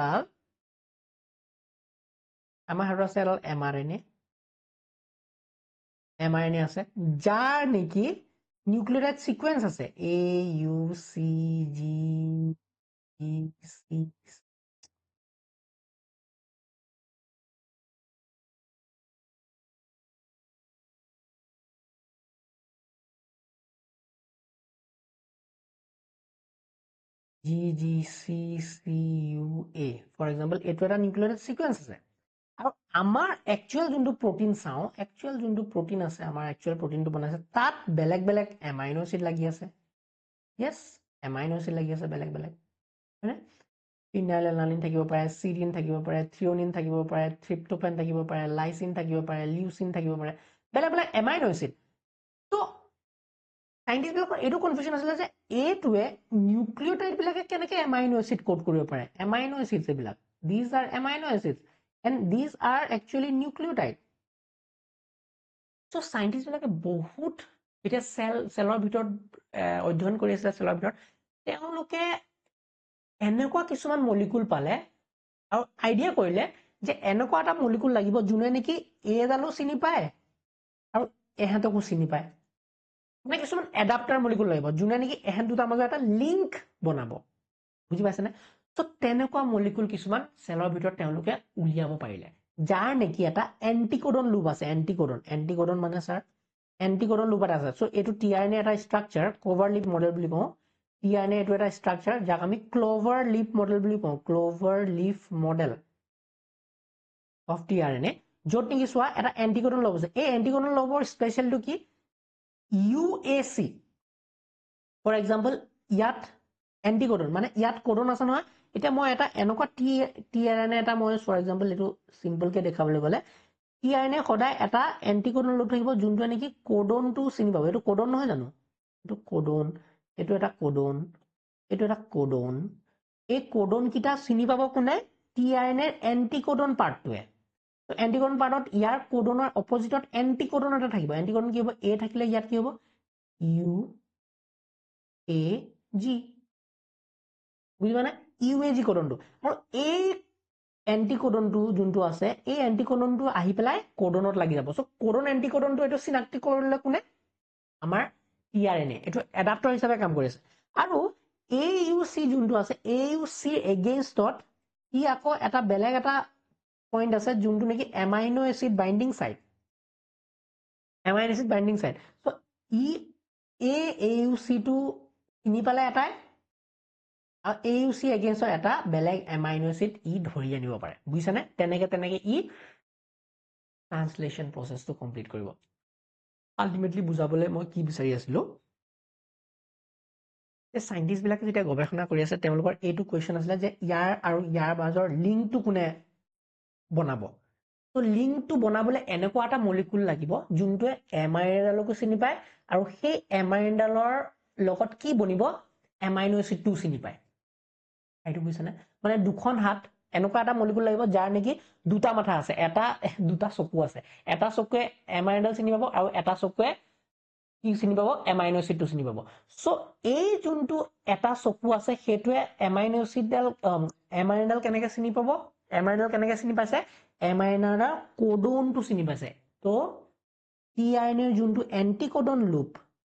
mRNA আছে যাৰ নেকি নিউক্লিঅটাইড সিকোয়েন্স আছে A U C G E C GGCCUA for example এটো এটা নিউক্লিঅটাইড সিকোয়েন্স আছে আৰু আমাৰ একচুয়াল যোনটো প্ৰটিন চাও একচুয়াল যোনটো প্ৰটিন আছে আমাৰ একচুয়াল প্ৰটিনটো বনাইছে তাত বেলেগ বেলেগ এমাইনো এসিড লাগি আছে yes এমাইনো এসিড লাগি আছে বেলেগ বেলেগ মানে ফিনাইলএলানিন থাকিব পাৰে সিৰিন থাকিব পাৰে থ্ৰিওনিন থাকিব পাৰে ট্ৰিপ্টোফেন থাকিব পাৰে লাইসিন থাকিব পাৰে লিউসিন থাকিব পাৰে বেলেগ বেলেগ এমাইনো এসিড তো সাইন্টিস্ট বিলাকৰ এটো কনফিউজন আছিল যে এটোৱে নিউক্লিঅটাইড বিলাকে কেনেকৈ এমাইনো এসিড কোড কৰিব পাৰে amino এসিডছ এবিলাক these are amino acids and these are actually nucleotide so scientists বিলাকে বহুত এটা সেলৰ ভিতৰত অধ্যয়ন কৰি আছে সেলৰ ভিতৰত তেওঁলোকে এনেকুৱা কিছুমান মলিকিউল পালে আৰু আইডিয়া কৰিলে যে এনেকুৱা এটা মলিকিউল লাগিব যোনে নেকি এডালো চিনি পায় আৰু এহেঁতকো চিনি পায় মানে কিছুমান এডাপ্টাৰ মলিকিউল লাগিব যোনে নেকি এহেঁত দুটাৰ মাজত এটা লিংক বনাব বুজি পাইছেনে তো তেনেকুৱা মলিকিউল কিছুমান সেলৰ ভিতৰত তেওঁলোকে উলিয়াব পাৰিলে যাৰ নেকি এটা এন্টিকোডন লুপ আছে এন্টিকোডন মানে স্যাৰ এন্টিকোডন লুপ আছে সো এটো tRNA এটা স্ট্ৰাকচাৰ ক্লোভাৰ লিপ মডেল বুলি কওঁ tRNA এটো এটা স্ট্ৰাকচাৰ যাক আমি ক্লোভাৰ লিপ মডেল বুলি কওঁ ক্লোভাৰ লিফ মডেল অফ tRNA য'ত নেকি চোৱা এটা এন্টিকোডন লুপ আছে এই এন্টিকোডন লুপৰ স্পেশালটো কি UAC ফৰ এক্সাম্পল ইয়াত এন্টিকোডন মানে ইয়াত কোডন আছে নহয় এটা মই এটা এনেকুৱা tRNA এটা মই ফৰ এক্সাম্পল এটো সিম্পল কে দেখাবলৈ গলে টিআৰএনএ সদায় এটা এন্টিকোডন লুপ থাকিব যোনটো নেকি কোডনটো চিনি পাব এইটো কোডন নহয় জানো এইটো কোডন এইটো এটা কোডন এইটো এটা কোডন এই কোডন কিটা চিনি পাব কোনে টিআৰএনএৰ এন্টিকোডন পাৰ্টটোৱে তো এন্টিকোডন পাৰ্টত ইয়াৰ কোডনৰ অপজিটত এন্টিকোডন এটা থাকিব এন্টিকোডন কি হ'ব এ থাকিলে ইয়াত কি হ'ব ইউ এ জি বুজিবা না ইউ এ জি কোডনটো আৰু এই এন্টিকোডনটো যোনটো আছে এই এন্টিকোডনটো আহি পেলাই কোডনত লাগি যাব সো কোডন এন্টিকোডনটো এটো চিনাক্তি কৰিলে কোনে আমাৰ টিআৰএনএ এটো এডাপ্টাৰ হিচাপে কাম কৰিছে আৰু AUC যোনটো আছে AUC এগেইনষ্টত ই আকৌ এটা বেলেগ এটা পইণ্ট আছে যোনটো নেকি amino acid binding site amino acid binding site so ই AUC টো চিনি পালে এটাই আৰু AUC এগেইনষ্টত এটা বেলেগ এমাইনো এসিড ই ধৰি আনিব পাৰে বুজিছানে তেনেকে ই ট্ৰান্সলেচন প্ৰসেসটো কমপ্লিট কৰিব আলটিমেটলি বুজাবলৈ মই কি বিচাৰি আছিলো সাইন্টিষ্ট বিলাকে যেতিয়া গৱেষণা কৰি আছে তেওঁলোকৰ এইটো কোৱেশ্চন আছিলে যে ইয়াৰ আৰু ইয়াৰ মাজৰ লিংকটো কোনে বনাব তো লিংকটো বনাবলৈ এনেকুৱা এটা মলিকুল লাগিব যোনটোৱে এমাইনডালকো চিনি পায় আৰু সেই এমাইনডালৰ লগত কি বনিব এমাইনো এসিডটো চিনি পায় এইটো বুজিছানে মানে দুখন হাত এনেকুৱা এটা মলিকুল লাগিব যাৰ নেকি দুটা মাথা আছে এটা দুটা চকু আছে এটা চকুৱে এমাইনডাল চিনি পাব আৰু এটা চকুৱে কি চিনি পাব এমাইনো এসিডটো চিনি পাব সো এই যোনটো এটা চকু আছে হেতুৱে এমাইনো এমাইনডাল কেনেকৈ চিনি পাব এমাইনডাল কেনেকৈ চিনি পাইছে এমাইনডাল কোডনটো চিনি পাইছে তো টিআৰএনএৰ যোনটো এন্টিকোডন লুপ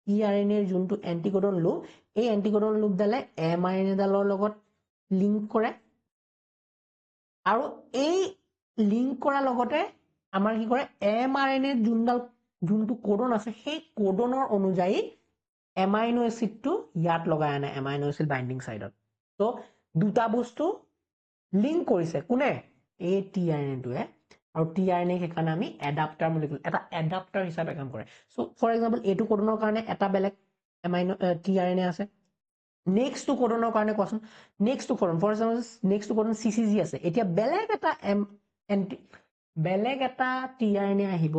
টিআৰএনএৰ যোনটো এন্টিকোডন লুপ এই এন্টিকোডন লুপডালে এমাইনডালৰ লগত লিংক কৰে আৰু এই লিংক কৰাৰ লগতে আমাৰ কি কৰে এমআৰএনএৰ যোনটো কোডন আছে সেই কোডনৰ অনুযায়ী এমাইনো এসিডটো ইয়াত লগাই আনে এমাইনো এসিড বাইন্ডিং সাইডত তো দুটা বস্তু লিংক কৰিছে কোনে এই টিআৰএনএটোৱে আৰু টিআৰএনএ সেইকাৰণে আমি এডাপ্টাৰ মলিকুল এটা এডাপ্টাৰ হিচাপে কাম কৰে সো ফৰ এক্সাম্পল এইটো কোডনৰ কাৰণে এটা বেলেগ এমাইনো টিআৰএনএ আছে নেক্সট টু কোডনৰ কাৰণে কোৱাচোন next two codon for example next two codon CCG আছে এতিয়া বেলেগ এটা টিআৰএনএ আহিব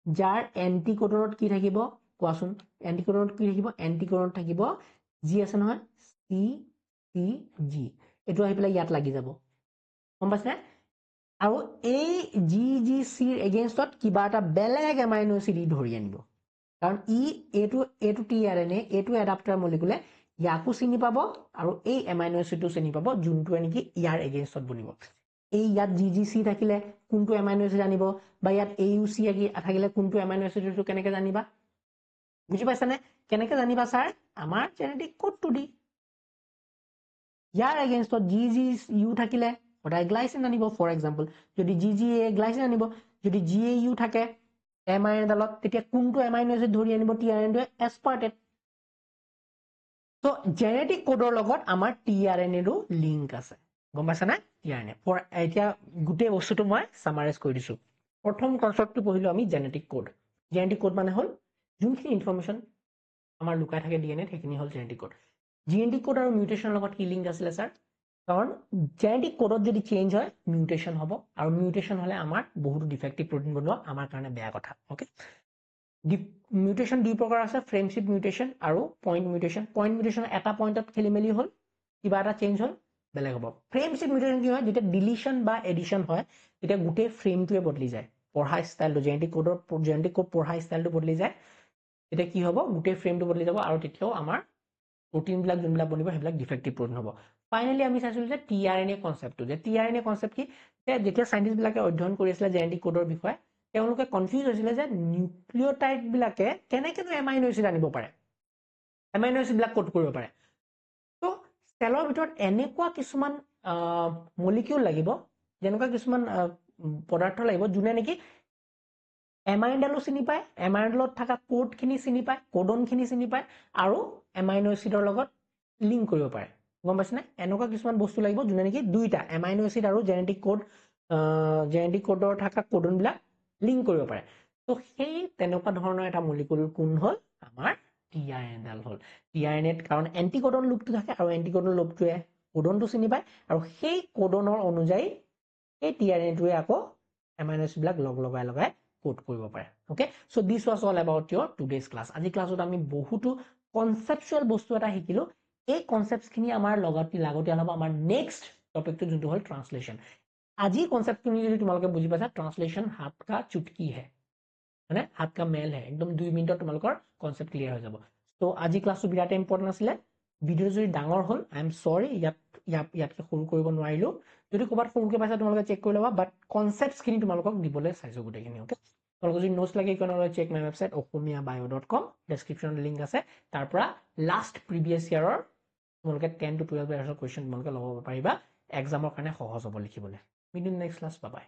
যাৰ এন্টিকোডনত কি থাকিব কোৱাচোন এন্টিকোডনত কি থাকিব এন্টিকোডনত থাকিব জি আছে নহয় সি সি জি এটো আহি পেলাই ইয়াত লাগি যাব গম পাইছনে আৰু এই জি জি সিৰ এগেইনষ্টত কিবা এটা বেলেগ এমাইনো এসিড ধৰি আনিব কাৰণ এইটো টিআৰএনএ এইটো এডাপ্টাৰ মলিকুলে ইয়াকো চিনি পাব আৰু এই এমাইনো এসিডটো চিনি পাব যোনটোৱে নেকি ইয়াৰ এগেইনষ্টত বনিব এই ইয়াত জিজিসি থাকিলে কোনটো এমাইনো এসিড আনিব বা ইয়াত AUC থাকিলে কোনটো এমাইনো এসিডটো কেনেকৈ জানিবা বুজি পাইছানে কেনেকৈ জানিবা স্যাৰ আমাৰ জেনেটিক কোডটো দি ইয়াৰ এগেইনষ্টত GGU থাকিলে সদায় গ্লাইসিন আনিব ফৰ এক্সাম্পল যদি GGA গ্লাইসিন আনিব যদি GAU থাকে এমাইনডালত তেতিয়া কোনটো এমাইনো এসিড ধৰি আনিব টিআৰএনএটোৱে এসপাৰ্টেট তো জেনেটিক কোডৰ লগত আমাৰ টিআৰএনএৰো লিংক আছে গম পাইছানে টিআৰএনএ এতিয়া গোটেই বস্তুটো মই সামাৰাইজ কৰি দিছো প্ৰথম কনসেপ্টটো পঢ়িলো আমি জেনেটিক কোড মানে হল যোনখিনি ইনফৰমেশন আমাৰ লুকাই থাকে ডিএনএ সেইখিনি হল জেনেটিক কোড আৰু মিউটেশনৰ লগত কি লিংক আছিল স্যাৰ কাৰণ জেনেটিক কোডত যদি চেঞ্জ হয় মিউটেশন হ'ব আৰু মিউটেশন হলে আমাৰ বহুত ডিফেক্টিভ প্ৰটিন বনোৱা আমাৰ কাৰণে বেয়া কথা ওকে মিউটেশন দুই প্ৰকাৰ আছে ফ্ৰেমশ্বিপ মিউটেশন আৰু পইণ্ট মিউটেশন এটা পইণ্টত খেলিমেলি হল কিবা এটা চেঞ্জ হল বেলেগ হ'ব ফ্ৰেমশ্বিপ মিউটেশন কি হয় যেতিয়া ডিলিশন বা এডিশন হয় তেতিয়া গোটেই ফ্ৰেমটোৱে বদলি যায় পঢ়া ষ্টাইলটো জেনেটিক কোড পঢ়া ষ্টাইলটো বদলি যায় তেতিয়া কি হ'ব গোটেই ফ্ৰেমটো বদলি যাব আৰু তেতিয়াও আমাৰ প্ৰটিন বিলাক যোনবিলাক বনিব সেইবিলাক ডিফেক্টিভ প্ৰটিন হ'ব ফাইনালি আমি চাইছিলো যে টিআৰএনএ কনসেপ্টটো যে টিআৰএনএ কনসেপ্ট কি যেতিয়া সাইন্টিষ্ট বিলাকে অধ্যয়ন কৰি আছিল জেনেটিক কোডৰ বিষয়ে তেওঁলোকে কনফিউজ হৈছিল যে নিউক্লিওটাইড বিলাকে কেনেকৈ এমাইনো এসিড আনিব পাৰে এমাইনো এসিড বিলাক কোড কৰিব পাৰে তো সেলৰ ভিতৰত এনেকুৱা কিছুমান মলিকিউল লাগিব যেনেকুৱা কিছুমান পদাৰ্থ লাগিব যোনে নেকি এমাইনডালো চিনি পায় এমাইনডালত থকা কোডখিনি চিনি পায় কোডনখিনি চিনি পায় আৰু এমাইনো এসিডৰ লগত লিংক কৰিব পাৰে গম পাইছনে এনেকুৱা কিছুমান বস্তু লাগিব যোনে নেকি দুইটা এমাইনো এসিড আৰু জেনেটিক কোডৰ থকা কোডনবিলাক লিংক কৰিব পাৰে তো সেই তেনেকুৱা ধৰণৰ এটা মলিকুল কোন হল আমাৰ টিআৰএনএডাল হল টিআৰএনএত কাৰণ এন্টিকোডন লুপটো থাকে আৰু এন্টিকোডন লুপটোৱে কোডনটো চিনি পায় আৰু সেই কোডনৰ অনুযায়ী এই টিআৰএনএটোৱে আকৌ এমাইনো এচিডবিলাক লগাই কোড কৰিব পাৰে okay so this was all about your today's class আজি ক্লাছত আমি বহুতো কনসেপচুয়াল বস্তু এটা শিকিলো এই কনসেপ্টখিনি আমাৰ লাগতিয়াল হ'ব আমাৰ নেক্সট টপিকটো যোনটো হ'ল ট্ৰান্সলেশন আজি কনসেপ্টখিনি যদি তোমালোকে বুজি পাইছা ট্ৰান্সলেশন হাত কা চুটকি হে মানে হাত কা মেল হে একদম 2 মিনিটত তোমালোকৰ কনসেপ্ট ক্লিয়াৰ হৈ যাব তো আজি ক্লাসটো বিৰাট ইম্পৰ্টেন্ট আছিলে ভিডিও যদি ডাঙৰ হ'ল আই এম সৰি ইয়াতকে সৰু কৰিব নোৱাৰিলো যদি ক'বাত সৰুকে পাইছা তোমালোকে চেক কৰি ল'বা বাট কনসেপ্টছখিনি তোমালোকক দিবলৈ চাইছো গোটেইখিনি ওকে তোমালোকে যদি নোটছ লাগে ইকনলৈ চেক মাই ৱেবছাইট okhomiyabio.com ডেসক্ৰিপচনত লিংক আছে তাৰ পৰা লাষ্ট প্ৰিভিয়াস ইয়াৰৰ তোমালোকে 10 to 12 ইয়াৰ্ছৰ কোৱেশ্চন তোমালোকে ল'ব পাৰিবা এক্সামৰ কাৰণে সহজ হ'ব লিখিবলৈ meet in next class by